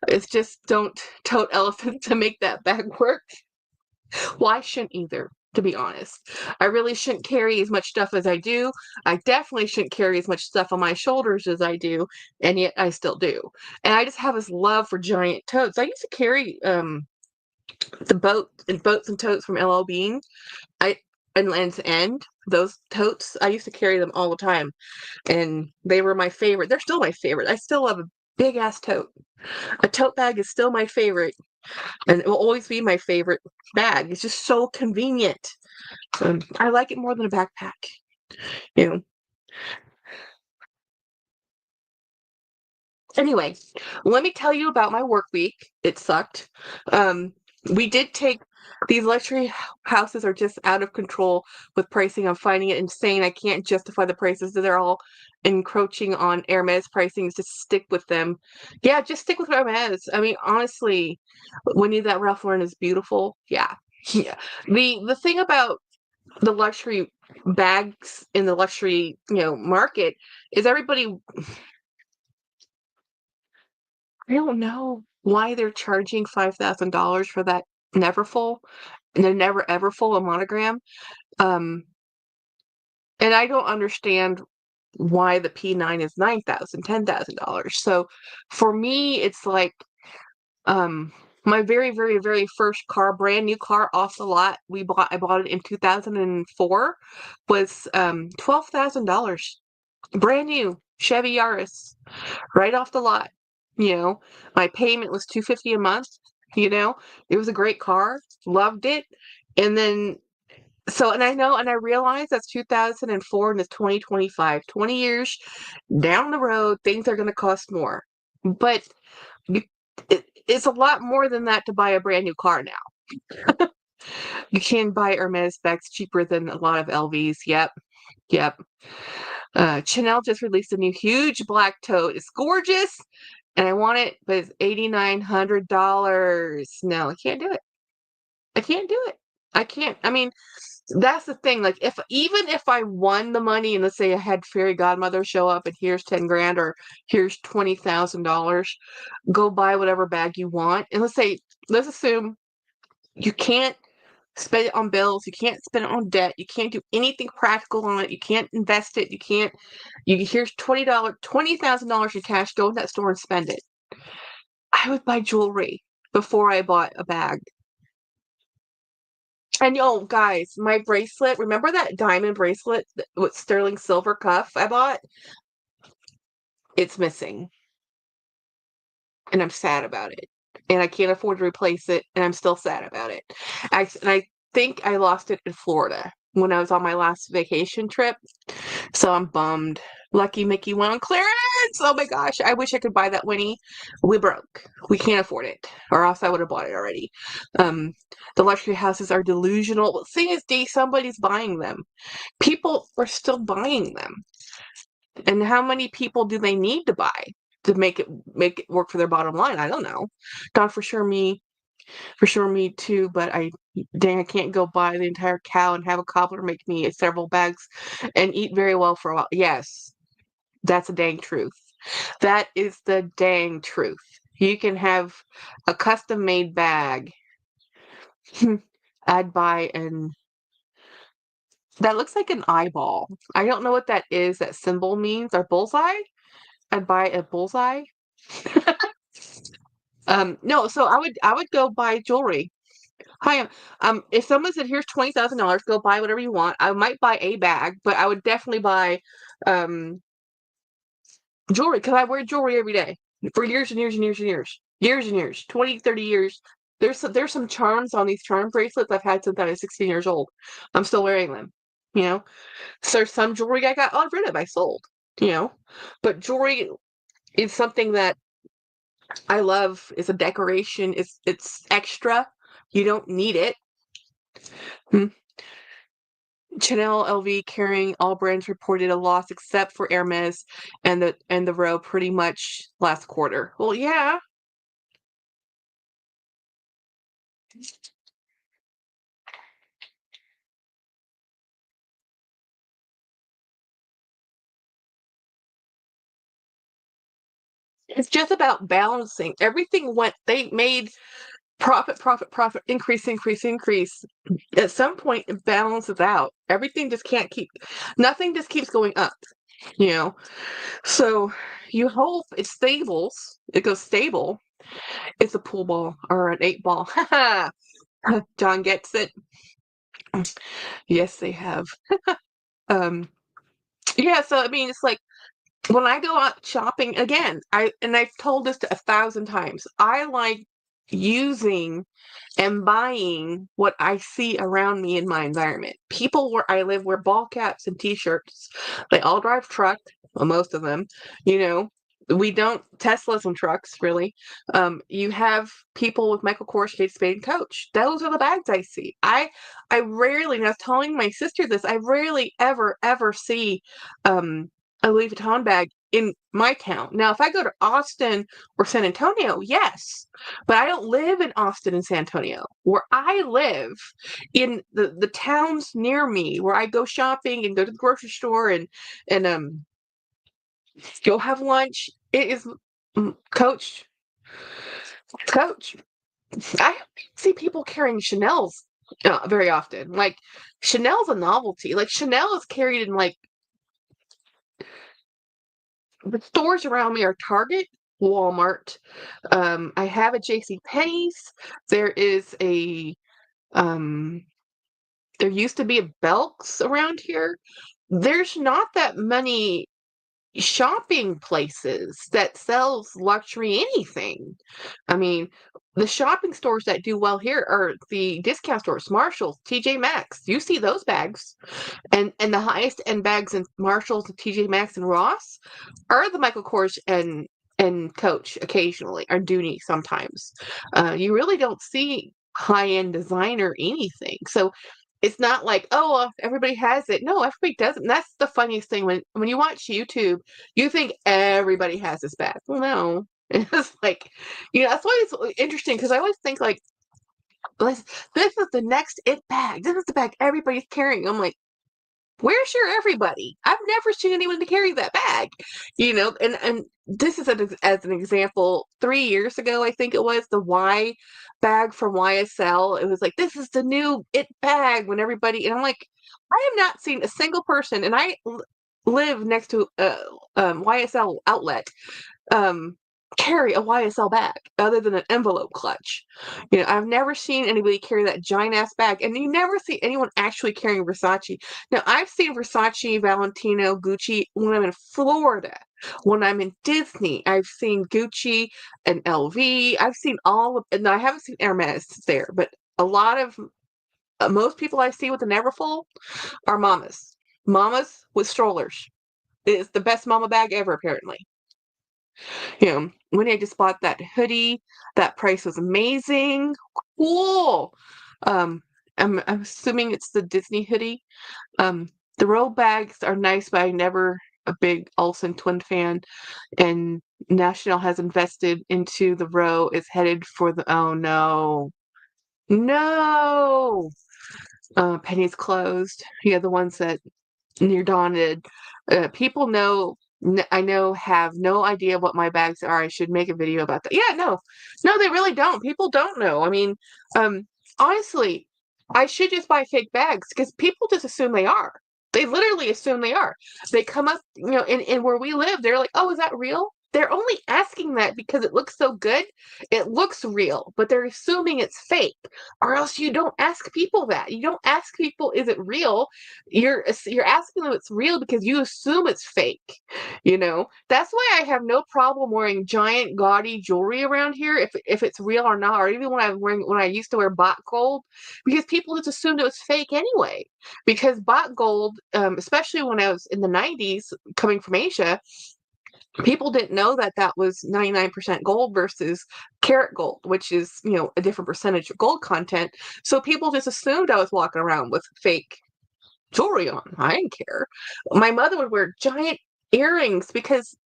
It's just don't tote elephant to make that bag work. Well, I shouldn't either, to be honest. I really shouldn't carry as much stuff as I do. I definitely shouldn't carry as much stuff on my shoulders as I do, and yet I still do. And I just have this love for giant totes. I used to carry the boats and totes from LL Bean. And Land's End, those totes, I used to carry them all the time, and they were my favorite. They're still my favorite. I still love a big ass tote. A tote bag is still my favorite, and it will always be my favorite bag. It's just so convenient. I like it more than a backpack. You know, Anyway, let me tell you about my work week. It sucked. Um, we did take these luxury houses are just out of control with pricing. I'm finding it insane. I can't justify the prices. They're all encroaching on Hermes pricing. Just stick with them. Yeah, just stick with Hermes. I mean, honestly, when you that Ralph Lauren is beautiful. Yeah. Yeah. The thing about the luxury bags in the luxury, market is everybody I don't know why they're charging $5,000 for that Neverfull, and they're never ever full a monogram. Um, and I don't understand why the P9 is $9,000, $10,000. So for me, it's like my very, very, very first car, brand new car off the lot. I bought it in 2004, was $12,000. Brand new Chevy Yaris, right off the lot. My payment was $250 a month. It was a great car, loved it. And then and I know and I realize that's 2004 and it's 2025. 20 years down the road, things are going to cost more. But you, it's a lot more than that to buy a brand new car now. You can buy Hermes bags cheaper than a lot of LVs. Yep. Yep. Chanel just released a new huge black tote. It's gorgeous, and I want it, but it's $8,900. No, I can't do it. I can't do it. I can't. I mean, that's the thing. Like, even if I won the money, and let's say I had fairy godmother show up, and here's 10 grand, or here's $20,000, go buy whatever bag you want. And let's assume you can't spend it on bills. You can't spend it on debt. You can't do anything practical on it. You can't invest it. Here's $20,000 in cash. Go in that store and spend it. I would buy jewelry before I bought a bag. And guys, my bracelet, remember that diamond bracelet with sterling silver cuff I bought? It's missing. And I'm sad about it. And I can't afford to replace it, and I'm still sad about it. I think I lost it in Florida when I was on my last vacation trip. So I'm bummed. Lucky Mickey went on clearance. Oh my gosh. I wish I could buy that Winnie. We broke. We can't afford it. Or else I would have bought it already. Um, the luxury houses are delusional. The thing is, somebody's buying them. People are still buying them. And how many people do they need to buy to make it work for their bottom line? I don't know. Not for sure me too, but I can't go buy the entire cow and have a cobbler make me several bags and eat very well for a while. Yes, that's a dang truth. That is the dang truth. You can have a custom made bag. I'd buy that looks like an eyeball. I don't know what that is, that symbol means, or bullseye. I'd buy a bullseye. No, so I would go buy jewelry. Hi, if someone said, "Here's $20,000, go buy whatever you want," I might buy a bag, but I would definitely buy um jewelry because I wear jewelry every day for years and years and years and years and years, 20, 30 years. There's some charms on these charm bracelets I've had since I was 16 years old. I'm still wearing them, you know. So some jewelry I got rid of, I sold, you know. But jewelry is something that I love. It's a decoration. It's extra. You don't need it. Hmm. Chanel, LV, carrying all brands reported a loss except for Hermes and the row pretty much last quarter. Well, yeah. It's just about balancing. They made profit, profit, profit, increase, increase, increase. At some point, it balances out. Nothing just keeps going up, you know? So you hope it goes stable. It's a pool ball or an 8 ball. John gets it. Yes, they have. Um, yeah, so I mean, it's like when I go out shopping again, I've told this to 1,000 times. I like using and buying what I see around me in my environment. People where I live wear ball caps and t-shirts. They all drive truck, well, most of them, you know. We don't Teslas and trucks really. You have people with Michael Kors, Kate Spade, and Coach. Those are the bags I see. I rarely, and I was telling my sister this, I rarely ever see a Louis Vuitton bag in my town. Now, if I go to Austin or San Antonio, yes, but I don't live in Austin and San Antonio. Where I live, in the towns near me, where I go shopping and go to the grocery store and go have lunch, it is Coach. Coach. I don't see people carrying Chanel's very often. Like Chanel's a novelty. Like Chanel is carried in like the stores around me are Target, Walmart. I have a J.C. Penney's. There is a um, there used to be a Belk's around here. There's not that many shopping places that sells luxury anything. I mean, the shopping stores that do well here are the discount stores, Marshalls, TJ Maxx. You see those bags. And the highest end bags in Marshalls, TJ Maxx, and Ross are the Michael Kors and Coach occasionally, or Dooney sometimes. You really don't see high end designer anything. So it's not like, oh, well, everybody has it. No, everybody doesn't. And that's the funniest thing when you watch YouTube, you think everybody has this bag. Well, no. It's like, that's why it's interesting because I always think like, this is the next it bag. This is the bag everybody's carrying. I'm like, where's your everybody? I've never seen anyone to carry that bag, and this is as an example. 3 years ago, I think it was the Y bag from YSL. It was like, this is the new it bag when everybody, and I'm like, I have not seen a single person, and I live next to a YSL outlet, um, carry a YSL bag other than an envelope clutch. I've never seen anybody carry that giant ass bag, and you never see anyone actually carrying Versace. Now, I've seen Versace, Valentino, Gucci when I'm in Florida. When I'm in Disney, I've seen Gucci and LV. I've seen all of, and I haven't seen Hermes there, but a lot of most people I see with the Neverfull are mamas. Mamas with strollers. It's the best mama bag ever, apparently. When I just bought that hoodie, that price was amazing. Cool. Um, I'm assuming it's the Disney hoodie. The roll bags are nice, but I'm never a big Olsen twin fan. And National has invested into the row. Is headed for the, oh no. No. Penny's closed. The ones that near dawn did. People I know have no idea what my bags are. I should make a video about that. Yeah, no, they really don't. People don't know. I mean, honestly, I should just buy fake bags because people just assume they are. They literally assume they are. They come up, in where we live, they're like, oh, is that real? They're only asking that because it looks so good. It looks real, but they're assuming it's fake. Or else you don't ask people that. You don't ask people, is it real? You're asking them it's real because you assume it's fake. That's why I have no problem wearing giant gaudy jewelry around here if it's real or not, or even when I used to wear bot gold, because people just assumed it was fake anyway. Because bot gold, especially when I was in the 90s coming from Asia, people didn't know that was 99% gold versus carat gold, which is, a different percentage of gold content. So people just assumed I was walking around with fake jewelry on. I didn't care. My mother would wear giant earrings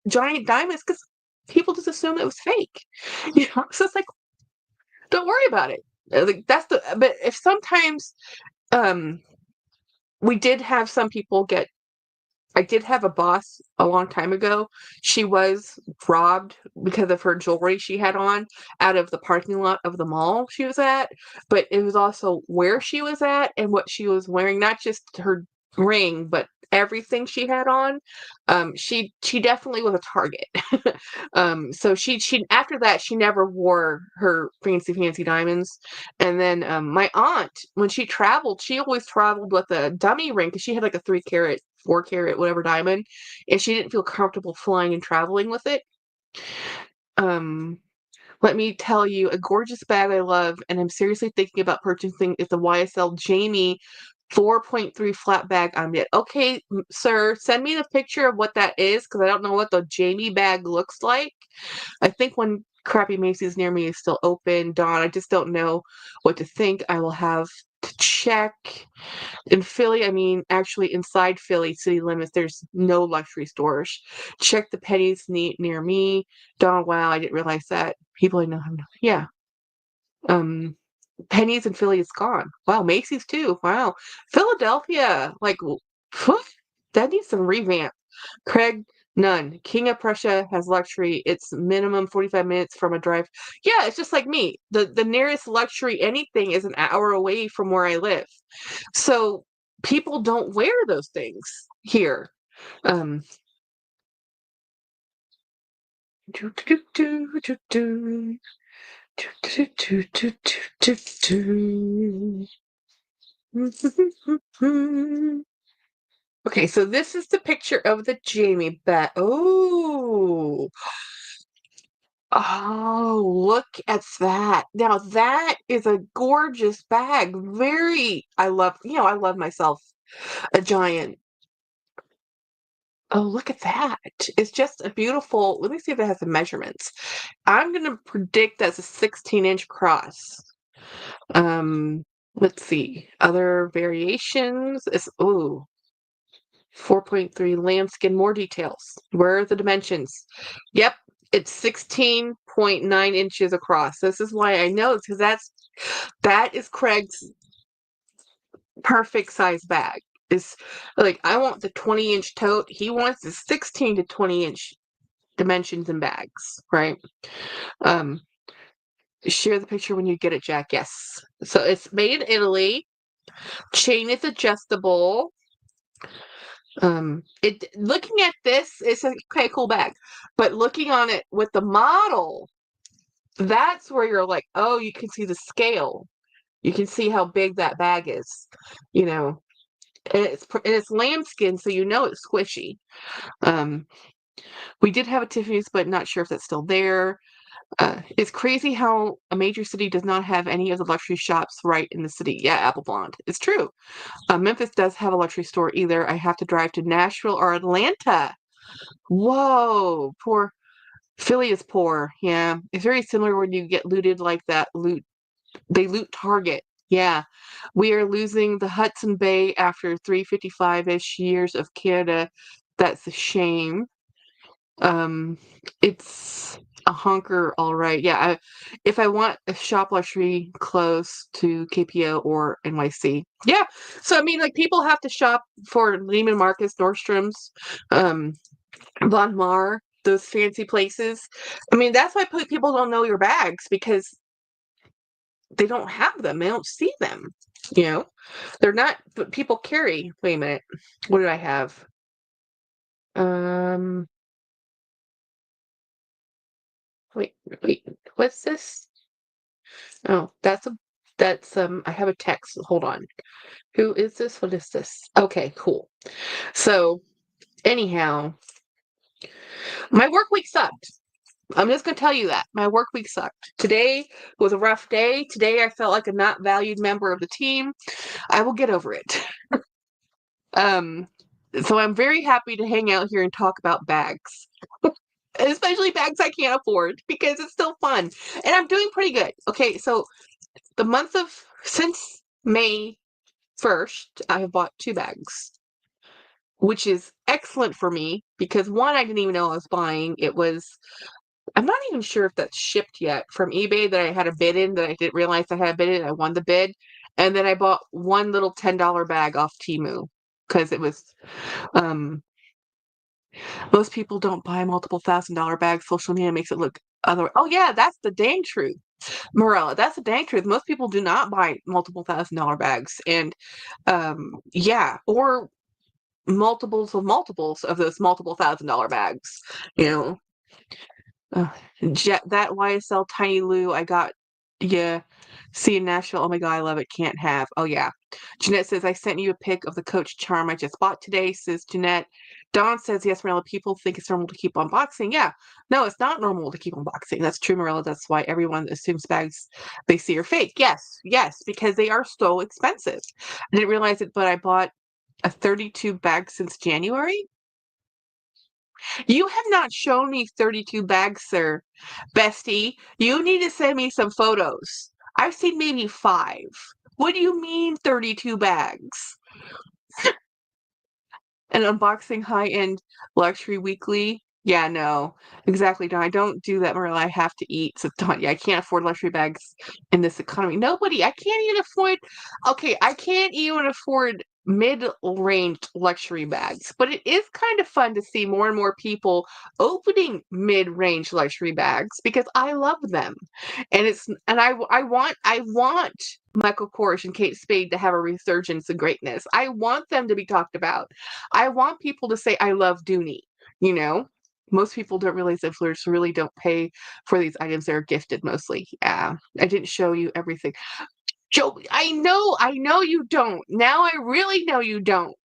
giant diamonds because people just assumed it was fake. So it's like, don't worry about it. Like, but if sometimes, um, we did have some people I did have a boss a long time ago. She was robbed because of her jewelry she had on out of the parking lot of the mall she was at. But it was also where she was at and what she was wearing, not just her ring, but everything she had on. She definitely was a target. So she after that she never wore her fancy diamonds. And then my aunt, when she traveled, she always traveled with a dummy ring because she had like a 3 carat, 4 carat, whatever diamond, and she didn't feel comfortable flying and traveling with it. Let me tell you, a gorgeous bag I love, and I'm seriously thinking about purchasing, is the YSL Jamie 4.3 flat bag on it. Okay, sir, send me the picture of what that is because I don't know what the Jamie bag looks like. I think one crappy Macy's near me is still open. Dawn, I just don't know what to think. I will have to check. In Philly, I mean, actually inside Philly city limits, there's no luxury stores. Check the Pennies near me. Dawn, wow, I didn't realize that. People I know have yeah. Um, Pennies in Philly is gone. Wow, Macy's too. Wow. Philadelphia, like, phew, that needs some revamp. Craig, none. King of Prussia has luxury. It's minimum 45 minutes from a drive. Yeah, it's just like me. The nearest luxury anything is an hour away from where I live. So people don't wear those things here. Um, do, do, do, do, do, do, do, do, do, do, do, do. Okay, so this is the picture of the Jamie bag. Oh, oh, look at that. Now that is a gorgeous bag. I love myself a giant. Oh, look at that. It's just a beautiful, let me see if it has the measurements. I'm gonna predict that's a 16-inch cross. Let's see. Other variations is, ooh, 4.3 lambskin, more details. Where are the dimensions? Yep, it's 16.9 inches across. This is why I know, because that is Craig's perfect size bag. Is like I want the 20-inch tote. He wants the 16 to 20-inch dimensions and bags, right? Um, share the picture when you get it, Jack. Yes. So it's made in Italy. Chain is adjustable. It looking at this, it's a okay, cool bag, but looking on it with the model, that's where you're like, oh, you can see the scale. You can see how big that bag is, you know, and it's lambskin, so you know it's squishy. Um, we did have a Tiffany's, but not sure if that's still there. It's crazy how a major city does not have any of the luxury shops right in the city. Yeah, Apple Blonde. It's true. Memphis does have a luxury store either. I have to drive to Nashville or Atlanta. Whoa, poor Philly is poor. Yeah, it's very similar when you get looted like that. They loot Target. Yeah, we are losing the Hudson Bay after 355-ish years of Canada. That's a shame. Um, it's a hunker, all right. Yeah, if I want a shop luxury close to KPO or NYC. Yeah. So I mean, like people have to shop for Neiman Marcus, Nordstrom's, um, Von Mar, those fancy places. I mean, that's why people don't know your bags because they don't have them. They don't see them. You know, they're not. But people carry. Wait a minute. What did I have? Um. Wait. Wait. What's this? Oh, I have a text. Hold on. Who is this? What is this? Okay, cool. So, anyhow, my work week sucked. I'm just gonna tell you that. My work week sucked. Today was a rough day. Today I felt like a not valued member of the team. I will get over it. Um, so I'm very happy to hang out here and talk about bags. Especially bags I can't afford because it's still fun. And I'm doing pretty good. Okay, so since May 1st, I have bought 2 bags, which is excellent for me because one, I didn't even know I was buying. I'm not even sure if that's shipped yet from eBay that I had a bid in that I didn't realize I had a bid in. I won the bid. And then I bought one little $10 bag off Temu because it was, um, most people don't buy multiple $1,000 bags. Social media makes it look other. Oh yeah, that's the dang truth. Morella, that's the dang truth. Most people do not buy multiple $1,000 bags. And yeah, or multiples of those multiple $1,000 bags. You know, uh, that YSL Tiny Lou I got. Yeah, see in Nashville. Oh my god, I love it. Can't have. Oh yeah. Jeanette says, I sent you a pic of the Coach charm I just bought today, says Jeanette. Dawn says, yes, Marilla, people think it's normal to keep unboxing. Yeah, no, it's not normal to keep unboxing. That's true, Marilla. That's why everyone assumes bags they see are fake. Yes, because they are so expensive. I didn't realize it, but I bought a 32 bag since January. You have not shown me 32 bags, sir. Bestie, you need to send me some photos. I've seen maybe 5. What do you mean 32 bags? An unboxing high-end luxury weekly? Yeah, no. Exactly, Don. I don't do that, Marilla. I have to eat. So, Don, yeah, I can't afford luxury bags in this economy. I can't even afford, okay, I can't even afford mid-range luxury bags. But it is kind of fun to see more and more people opening mid-range luxury bags because I love them. And I want Michael Kors and Kate Spade to have a resurgence of greatness. I want them to be talked about. I want people to say, I love Dooney, you know? Most people don't realize influencers really don't pay for these items. They're gifted mostly. Yeah. I didn't show you everything. Joe, I know you don't. Now I really know you don't.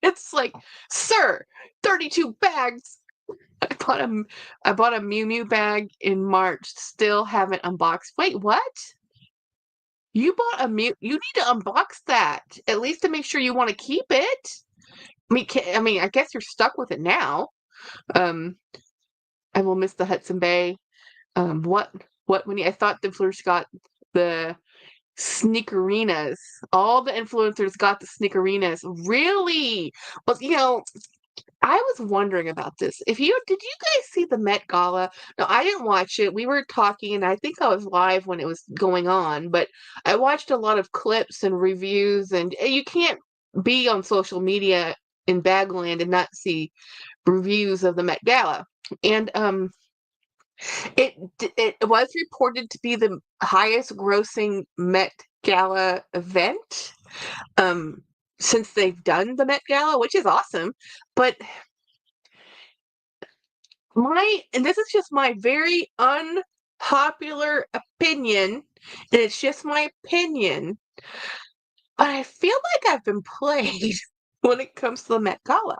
It's like, sir, 32 bags. I bought a Miu Miu bag in March. Still haven't unboxed. Wait, what? You bought a Miu? You need to unbox that at least to make sure you want to keep it. I guess you're stuck with it now. Um, I will miss the Hudson Bay. What? I thought the influencers got the sneakerinas. All the influencers got the sneakerinas. Really? Well, I was wondering about this. Did you guys see the Met Gala? No, I didn't watch it. We were talking, and I think I was live when it was going on, but I watched a lot of clips and reviews, and you can't be on social media in Bagland and not see reviews of the Met Gala. And it was reported to be the highest grossing Met Gala event since they've done the Met Gala, which is awesome. But and this is just my very unpopular opinion, and it's just my opinion, but I feel like I've been played when it comes to the Met Gala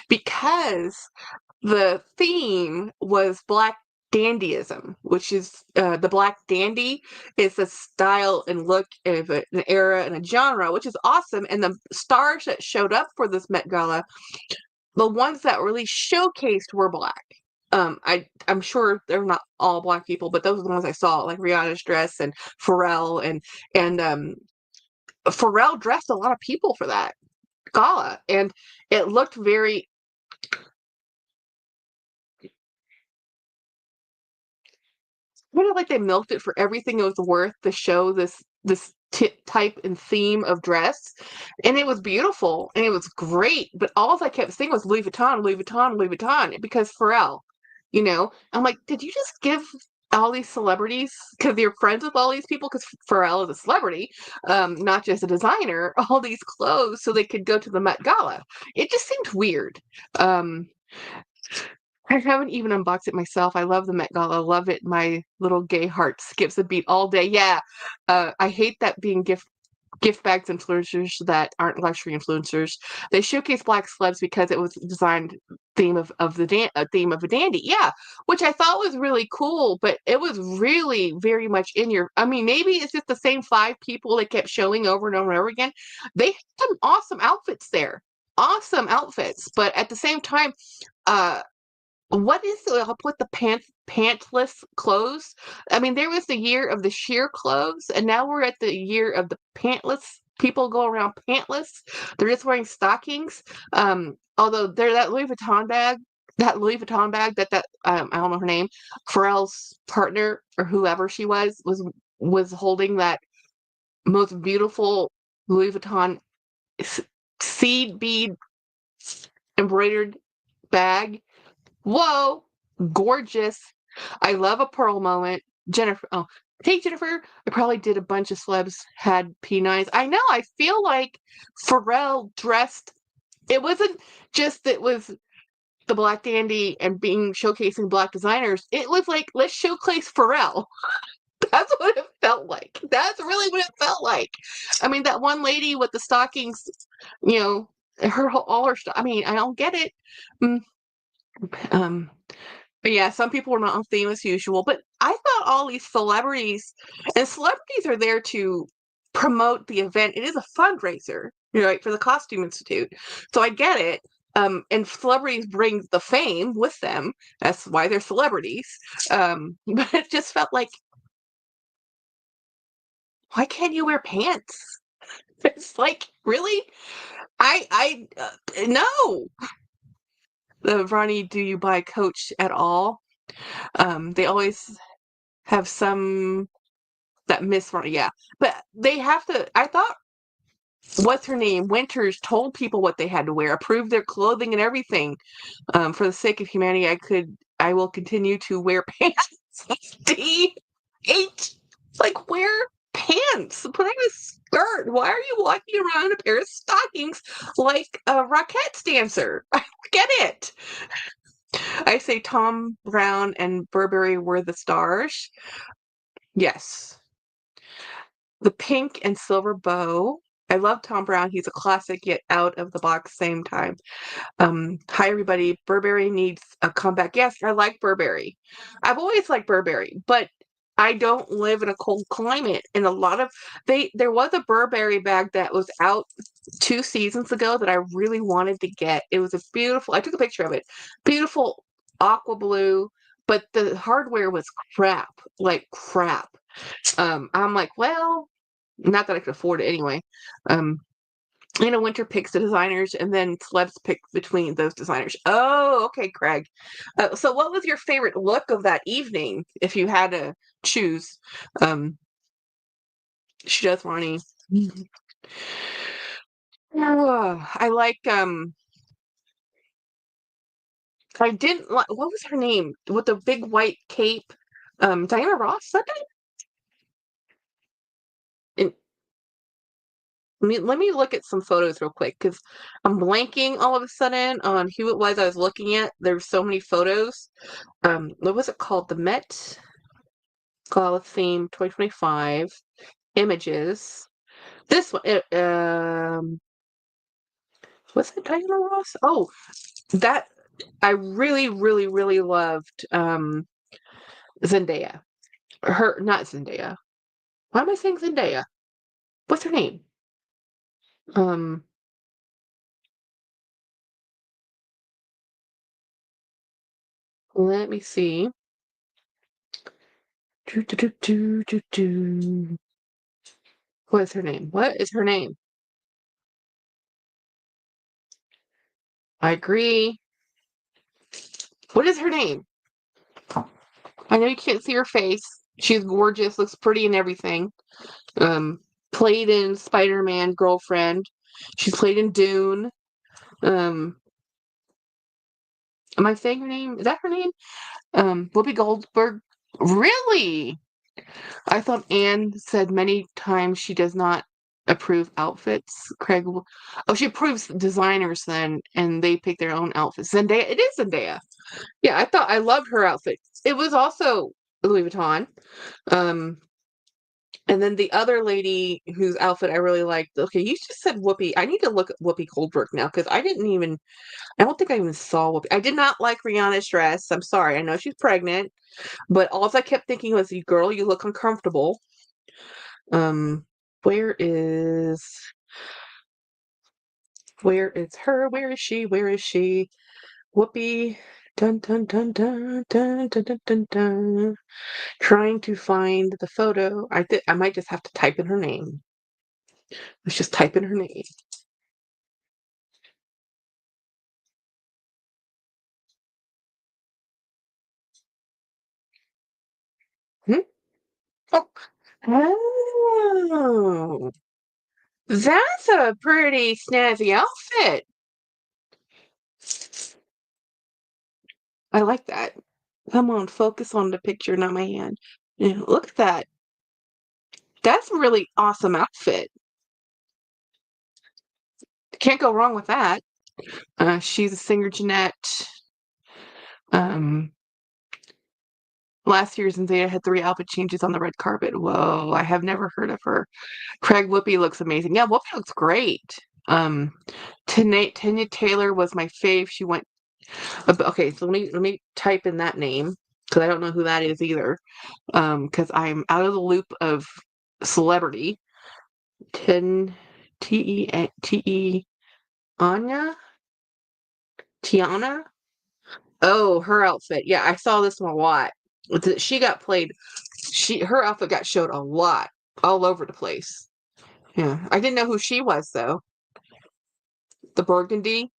because the theme was Black dandyism, which is the Black dandy is a style and look of an era and a genre, which is awesome. And the stars that showed up for this Met Gala, the ones that really showcased were Black. I'm sure they're not all Black people, but those are the ones I saw, like Rihanna's dress and Pharrell and Pharrell dressed a lot of people for that gala, and it looked very kind of like they milked it for everything it was worth to show this type and theme of dress, and it was beautiful and it was great. But all I kept saying was Louis Vuitton, Louis Vuitton, Louis Vuitton, because Pharrell. I'm like, did you just give all these celebrities because you're friends with all these people? Because Pharrell is a celebrity, not just a designer. All these clothes so they could go to the Met Gala. It just seemed weird. Um, I haven't even unboxed it myself. I love the Met Gala. I love it. My little gay heart skips a beat all day. Yeah. I hate that being gift bags influencers that aren't luxury influencers. They showcase Black celebs because it was designed theme of the theme of a dandy. Yeah, which I thought was really cool, but it was really very much in your. I mean, maybe it's just the same 5 people that kept showing over and over and over again. They had some awesome outfits there, awesome outfits, but at the same time, uh, what is up with the pantless clothes? I mean, there was the year of the sheer clothes, and now we're at the year of the pantless. People go around pantless. They're just wearing stockings. Although that Louis Vuitton bag that I don't know her name, Pharrell's partner or whoever she was holding that most beautiful Louis Vuitton seed bead embroidered bag. Whoa, gorgeous. I love a pearl moment. Jennifer, oh, hey, Jennifer. I probably did a bunch of celebs had P9s. I know, I feel like Pharrell dressed, it wasn't just that it was the Black Dandy and showcasing Black designers. It was like, let's showcase Pharrell. That's what it felt like. That's really what it felt like. I mean, that one lady with the stockings, you know, all her stuff. I mean, I don't get it. Mm, Um, but yeah, some people were not on theme as usual. But I thought all these celebrities, and celebrities are there to promote the event. It is a fundraiser, right, for the Costume Institute. So I get it. And celebrities bring the fame with them. That's why they're celebrities. But it just felt like, why can't you wear pants? It's like, really? No. The Ronnie, do you buy Coach at all? They always have some that Miss Ronnie, yeah. But they have to. I thought, what's her name? Winters told people what they had to wear, approved their clothing and everything. For the sake of humanity, I will continue to wear pants. D8. Like, wear pants. Put on a skirt. Why are you walking around in a pair of stockings like a Rockettes dancer? I don't get it. I say Tom Brown and Burberry were the stars. Yes. The pink and silver bow. I love Tom Brown. He's a classic, yet out of the box same time. Hi everybody. Burberry needs a comeback. Yes, I like Burberry. I've always liked Burberry, but I don't live in a cold climate. And a lot of there was a Burberry bag that was out 2 seasons ago that I really wanted to get. It was a beautiful, I took a picture of it. Beautiful aqua blue, but the hardware was crap, like crap. I'm like, well, not that I could afford it anyway. Um, Winter picks the designers, and then celebs pick between those designers. Oh, okay, Craig. So, what was your favorite look of that evening, if you had to choose? Um, she does, Ronnie. I like. I didn't like. What was her name with the big white cape? Diana Ross. Is that and let me look at some photos real quick because I'm blanking all of a sudden on who it was I was looking at. There's so many photos. What was it called? The Met Gala theme 2025 images. This one, was it Diana Ross? Oh, that I really, really, really loved. Zendaya. Her, not Zendaya. Why am I saying Zendaya? What's her name? Um, Let me see. Do, do, do, do, do, do. What is her name? What is her name? I agree. What is her name? I know you can't see her face. She's gorgeous, looks pretty and everything. Um, Played in Spider-Man Girlfriend. She's played in Dune. Um, am I saying her name? Is that her name? Whoopi Goldberg. Really? I thought Anne said many times she does not approve outfits. Craig, oh, she approves designers then, and they pick their own outfits. Zendaya, it is Zendaya. Yeah, I loved her outfit. It was also Louis Vuitton. Um, and then the other lady whose outfit I really liked. Okay, you just said Whoopi. I need to look at Whoopi Goldberg now because I don't think I even saw Whoopi. I did not like Rihanna's dress. I'm sorry. I know she's pregnant, but all I kept thinking was, "You girl, you look uncomfortable." Um, where is where is her? Where is she? Where is she? Whoopi. Dun dun dun dun dun dun dun dun dun. Trying to find the photo. I might just have to type in her name. Let's just type in her name. Hmm? Oh. Oh. That's a pretty snazzy outfit. I like that. Come on, focus on the picture, not my hand. Yeah, look at that. That's a really awesome outfit. Can't go wrong with that. She's a singer, Jeanette. Um, Last year, Zendaya had 3 outfit changes on the red carpet. Whoa, I have never heard of her. Craig Whoopi looks amazing. Yeah, Whoopi looks great. Um, Tanya Taylor was my fave. She went. Okay, so let me type in that name because I don't know who that is either. Because I'm out of the loop of celebrity. Ten T E Anya Tiana. Oh, her outfit. Yeah, I saw this one a lot. She got played. Her outfit got showed a lot, all over the place. Yeah, I didn't know who she was though. The burgundy.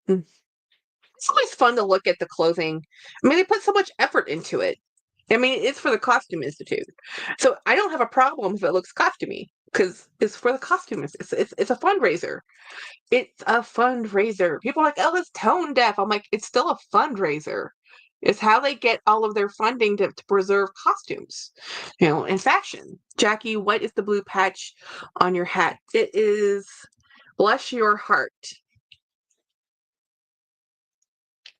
Mm. It's always fun to look at the clothing. I mean, they put so much effort into it. I mean, it's for the Costume Institute, so I don't have a problem if it looks costumey because it's for the Costume. It's a fundraiser. It's a fundraiser. People are like, oh, it's tone deaf. I'm like, it's still a fundraiser. It's how they get all of their funding to preserve costumes, and fashion. Jackie, what is the blue patch on your hat? It is Bless Your Heart.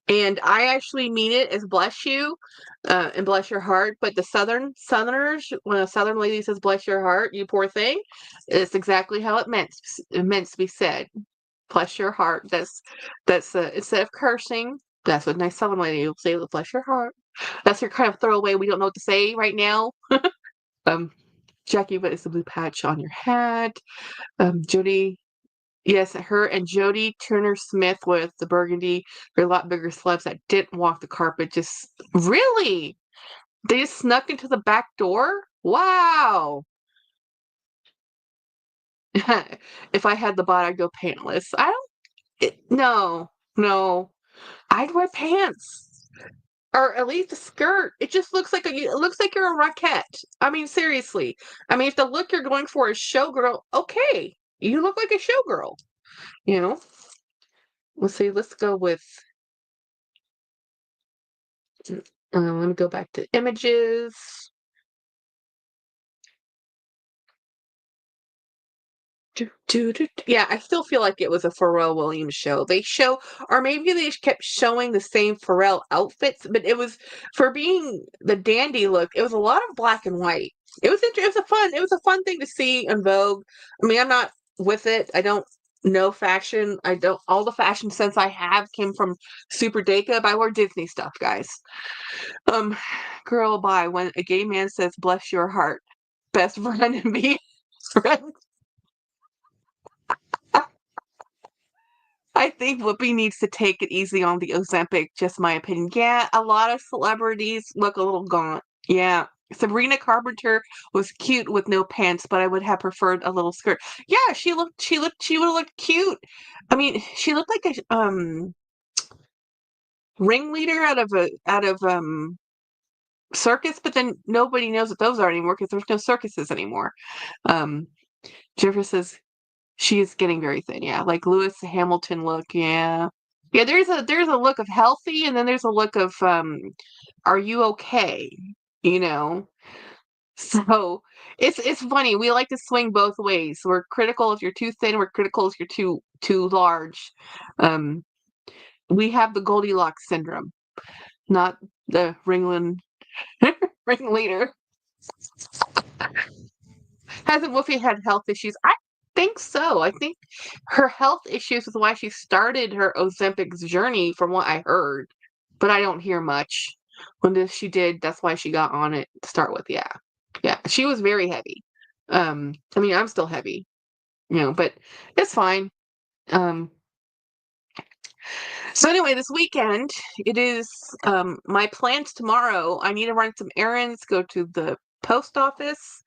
And I actually mean it as bless you, and bless your heart. But the Southerners, when a Southern lady says bless your heart, you poor thing, it's exactly how it meant to be said. Bless your heart. That's instead of cursing, that's what a nice Southern lady will say. Bless your heart. That's your kind of throwaway. We don't know what to say right now. Um, Jackie, what is the blue patch on your hat? Jody, yes, her and Jody Turner Smith with the burgundy. They're a lot bigger celebs that didn't walk the carpet. Just really, they just snuck into the back door. Wow. If I had the bot, I'd go pantless. I don't. No, no. I'd wear pants or at least a skirt. It just looks like it looks like you're a rockette. I mean, seriously. I mean, if the look you're going for is showgirl, okay, you look like a showgirl. You know. Let's see. Let's go with. Let me go back to images. Yeah, I still feel like it was a Pharrell Williams show. Or maybe they just kept showing the same Pharrell outfits, but it was for being the dandy look. It was a lot of black and white. It was a fun thing to see in Vogue. I mean, I'm not with it. I don't know fashion. I don't. All the fashion sense I have came from Super Dacob. I wear Disney stuff, guys. Um, Girl, bye. When a gay man says "bless your heart," best friend and me. Friend. I think Whoopi needs to take it easy on the Ozempic, just my opinion. Yeah, a lot of celebrities look a little gaunt. Yeah. Sabrina Carpenter was cute with no pants, but I would have preferred a little skirt. Yeah, she would have looked cute. I mean, she looked like a ringleader out of circus, but then nobody knows what those are anymore because there's no circuses anymore. Um Jennifer says she is getting very thin, yeah. Like Lewis Hamilton look, yeah. Yeah, there's a look of healthy and then there's a look of are you okay? You know? So it's funny. We like to swing both ways. We're critical if you're too thin, we're critical if you're too large. Um we have the Goldilocks syndrome, not the ringleader. Hasn't Wolfie had health issues? I think so. I think her health issues is why she started her Ozempic's journey, from what I heard. But I don't hear much. She did, that's why she got on it to start with. Yeah, yeah. She was very heavy. I mean, I'm still heavy, but it's fine. Um, so anyway, this weekend it is my plans tomorrow. I need to run some errands, go to the post office.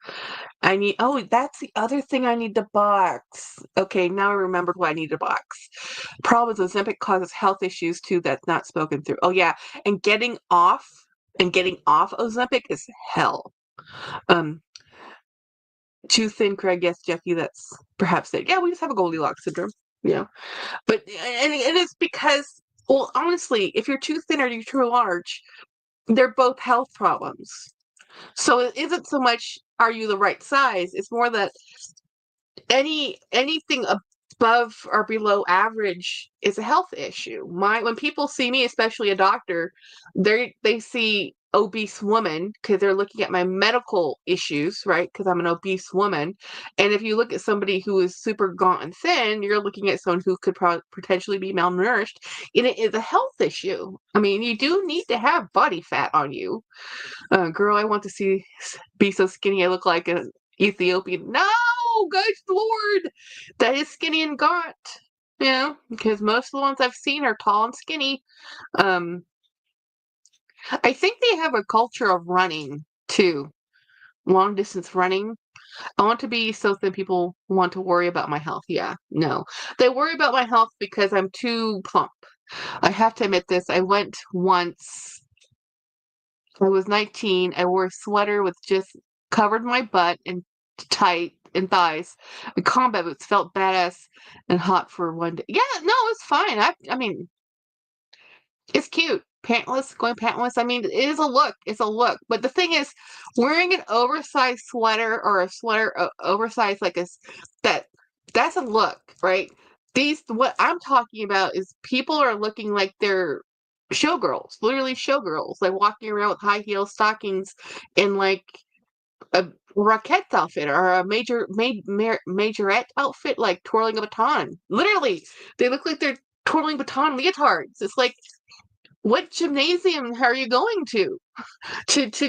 That's the other thing I need to box. Okay, now I remembered why I need to box. Problem is Ozempic causes health issues too that's not spoken through. Oh yeah, and getting off Ozempic is hell. Um, Too thin, Craig. Yes, Jackie, that's perhaps it. Yeah, we just have a Goldilocks syndrome. Yeah, but and it's because, well, honestly, if you're too thin or you're too large, they're both health problems. So it isn't so much are you the right size? It's more that anything above or below average is a health issue. When people see me, especially a doctor, they see obese woman because they're looking at my medical issues, right? Because I'm an obese woman. And if you look at somebody who is super gaunt and thin, you're looking at someone who could potentially be malnourished, and it is a health issue. I mean, you do need to have body fat on you. Girl, I want to be so skinny I look like an Ethiopian. No, good Lord, that is skinny and gaunt. You know, because most of the ones I've seen are tall and skinny. Um, I think they have a culture of running too, long distance running. I want to be so thin people want to worry about my health. Yeah, no, they worry about my health because I'm too plump. I have to admit this. I went once. I was 19. I wore a sweater with just covered my butt and tight and thighs. The combat boots felt badass and hot for one day. Yeah, no, it's fine. I mean, it's cute. Pantless, going pantless. I mean, it is a look. It's a look. But the thing is, wearing an oversized sweater or a sweater oversized like that that's a look, right? What I'm talking about is people are looking like they're showgirls, literally showgirls, like walking around with high heel stockings and like a Rockette's outfit or a majorette outfit, like twirling a baton. Literally, they look like they're twirling baton leotards. It's like, what gymnasium are you going to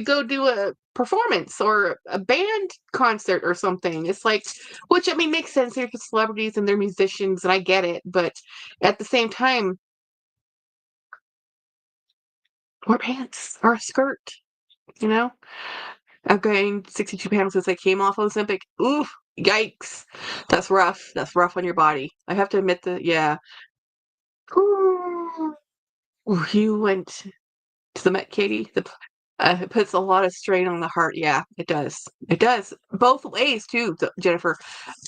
go do a performance or a band concert or something? It's like, which I mean makes sense. They're just celebrities and they're musicians, and I get it, but at the same time, wear pants or a skirt, you know? I've gained 62 pounds since I came off Ozempic. Oof, yikes. That's rough. That's rough on your body. I have to admit that, yeah. Ooh, you went to the Met, Katie. It puts a lot of strain on the heart. Yeah, it does. It does. Both ways, too, Jennifer.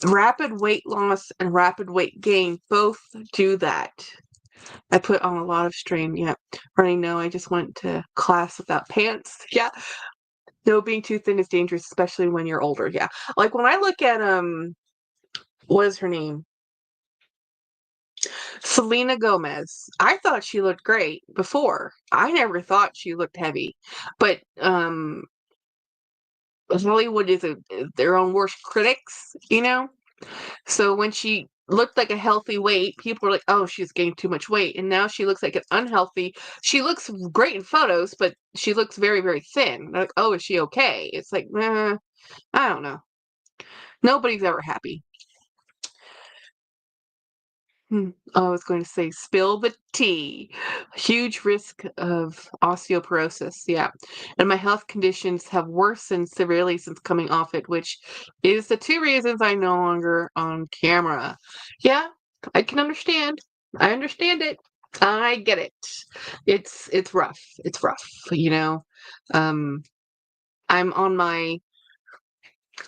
Rapid weight loss and rapid weight gain both do that. I put on a lot of strain. Yeah. Running, no, I just went to class without pants. Yeah. No, being too thin is dangerous, especially when you're older. Yeah. Like when I look at what is her name? Selena Gomez. I thought she looked great before. I never thought she looked heavy. But Hollywood is their own worst critics, you know? So when she looked like a healthy weight, people were like, "Oh, she's gained too much weight." And now she looks like an unhealthy. She looks great in photos, but she looks very, very thin. They're like, "Oh, is she okay?" It's like, I don't know. Nobody's ever happy. I was going to say spill the tea. Huge risk of osteoporosis. Yeah. And my health conditions have worsened severely since coming off it, which is the two reasons I'm no longer on camera. Yeah, I can understand. I understand it. I get it. It's rough. It's rough, you know. Um I'm on my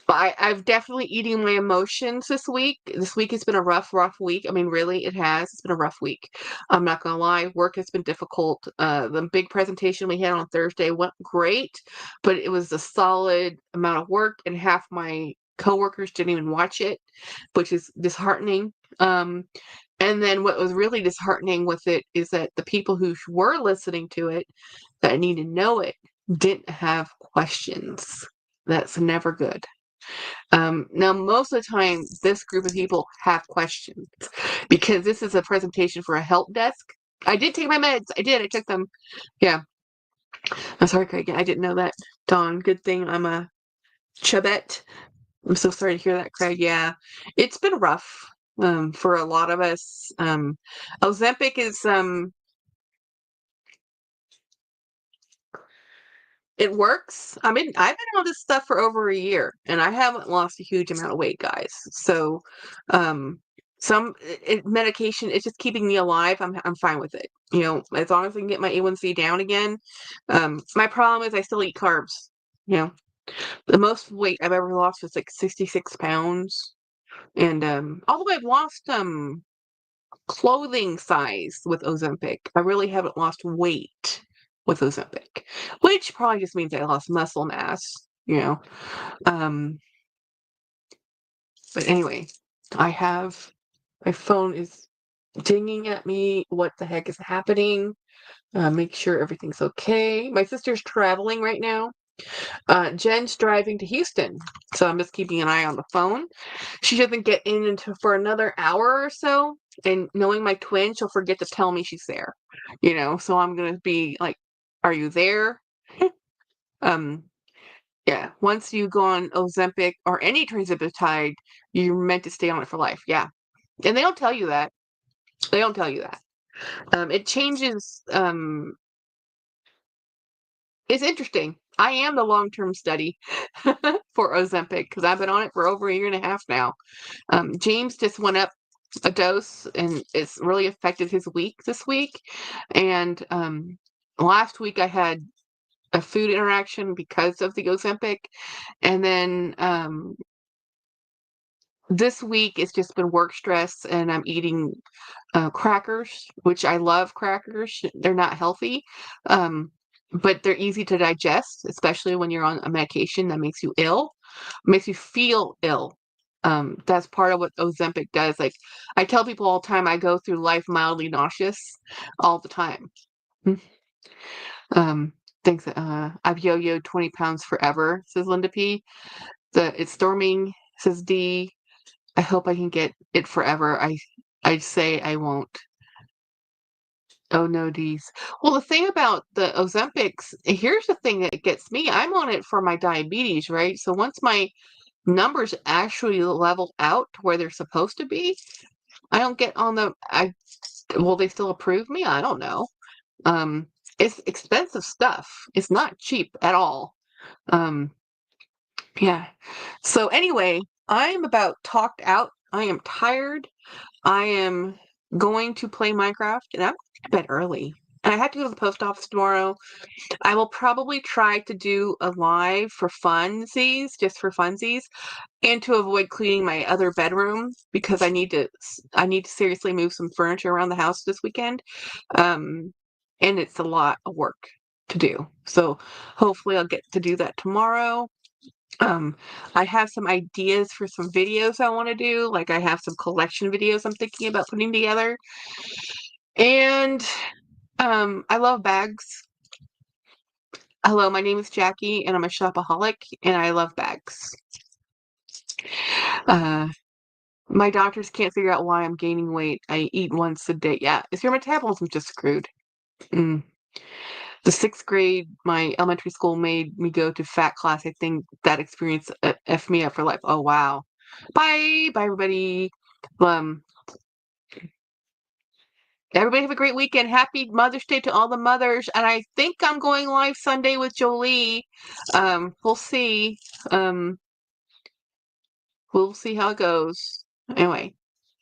I've definitely eating my emotions this week. This week has been a rough week. I mean, really, it has. It's been a rough week. I'm not gonna lie. Work has been difficult. The big presentation we had on Thursday went great, but it was a solid amount of work, and half my coworkers didn't even watch it, which is disheartening. And then what was really disheartening with it is that the people who were listening to it, that need to know it, didn't have questions. That's never good. Now, most of the time, this group of people have questions because this is a presentation for a help desk. I did take my meds. I did. I took them. Yeah. I'm sorry, Craig. I didn't know that. Dawn, good thing I'm a Chubette. I'm so sorry to hear that, Craig. Yeah. It's been rough for a lot of us. Ozempic is it works. I've been on this stuff for over a year, and I haven't lost a huge amount of weight, guys. So, um, medication is just keeping me alive. I'm fine with it. You know, as long as I can get my A1C down again. My problem is I still eat carbs. You know, the most weight I've ever lost was like 66 pounds, and although I've lost clothing size with Ozempic. I really haven't lost weight with Ozempic, which probably just means I lost muscle mass, you know. Um, but anyway, I have My phone is dinging at me. What the heck is happening? Make sure everything's okay. My sister's traveling right now. Jen's driving to Houston, so I'm just keeping an eye on the phone. She doesn't get in until for another hour or so, and knowing my twin, she'll forget to tell me she's there. So I'm gonna be like, "Are you there?" Um, yeah. Once you go on Ozempic or any transipitide, you're meant to stay on it for life. Yeah, and they don't tell you that. They don't tell you that. It changes. It's interesting. I am the long-term study for Ozempic because I've been on it for over a year and a half now. James just went up a dose and it's really affected his week this week. And last week I had a food interaction because of the Ozempic. And then this week it's just been work stress and I'm eating crackers, which I love crackers. They're not healthy, but they're easy to digest, especially when you're on a medication that makes you ill, makes you feel ill. That's part of what Ozempic does. Like I tell people all the time, I go through life mildly nauseous all the time. Um, thanks. I've yo-yoed 20 pounds forever, says Linda P. It's storming, says D. I hope I can get it forever. I say I won't. Oh no, D's. Well, the thing about the Ozempics, here's the thing that gets me. I'm on it for my diabetes, right? So once my numbers actually level out to where they're supposed to be, I don't get on will they still approve me? I don't know. Um, it's expensive stuff. It's not cheap at all. Um, yeah. So anyway, I'm about talked out. I am tired. I am going to play Minecraft and I'm going to bed early. And I have to go to the post office tomorrow. I will probably try to do a live for funsies, just for funsies, and to avoid cleaning my other bedroom because I need to seriously move some furniture around the house this weekend. And it's a lot of work to do. So hopefully I'll get to do that tomorrow. I have some ideas for some videos I want to do. Like I have some collection videos I'm thinking about putting together. And I love bags. Hello, my name is Jackie and I'm a shopaholic and I love bags. Uh, my doctors can't figure out why I'm gaining weight. I eat once a day. Yeah, is your metabolism just screwed? Mm. The 6th grade, my elementary school made me go to fat class. I think that experience effed me up for life. Oh, wow. Bye. Bye, everybody. Um, Everybody have a great weekend. Happy Mother's Day to all the mothers. And I think I'm going live Sunday with Jolie. We'll see. Um, we'll see how it goes. Anyway.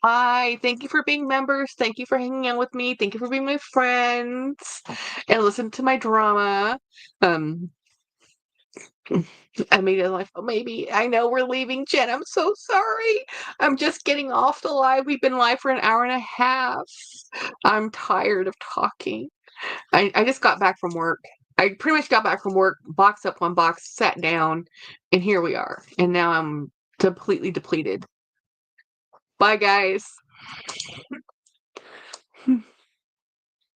Bye. Thank you for being members. Thank you for hanging out with me. Thank you for being my friends and listen to my drama. Um, I made it life. Oh, maybe I know we're leaving, Jen. I'm so sorry. I'm just getting off the live. We've been live for an hour and a half. I'm tired of talking. I just got back from work. I pretty much got back from work, boxed up one box, sat down, and here we are. And now I'm completely depleted. Bye, guys.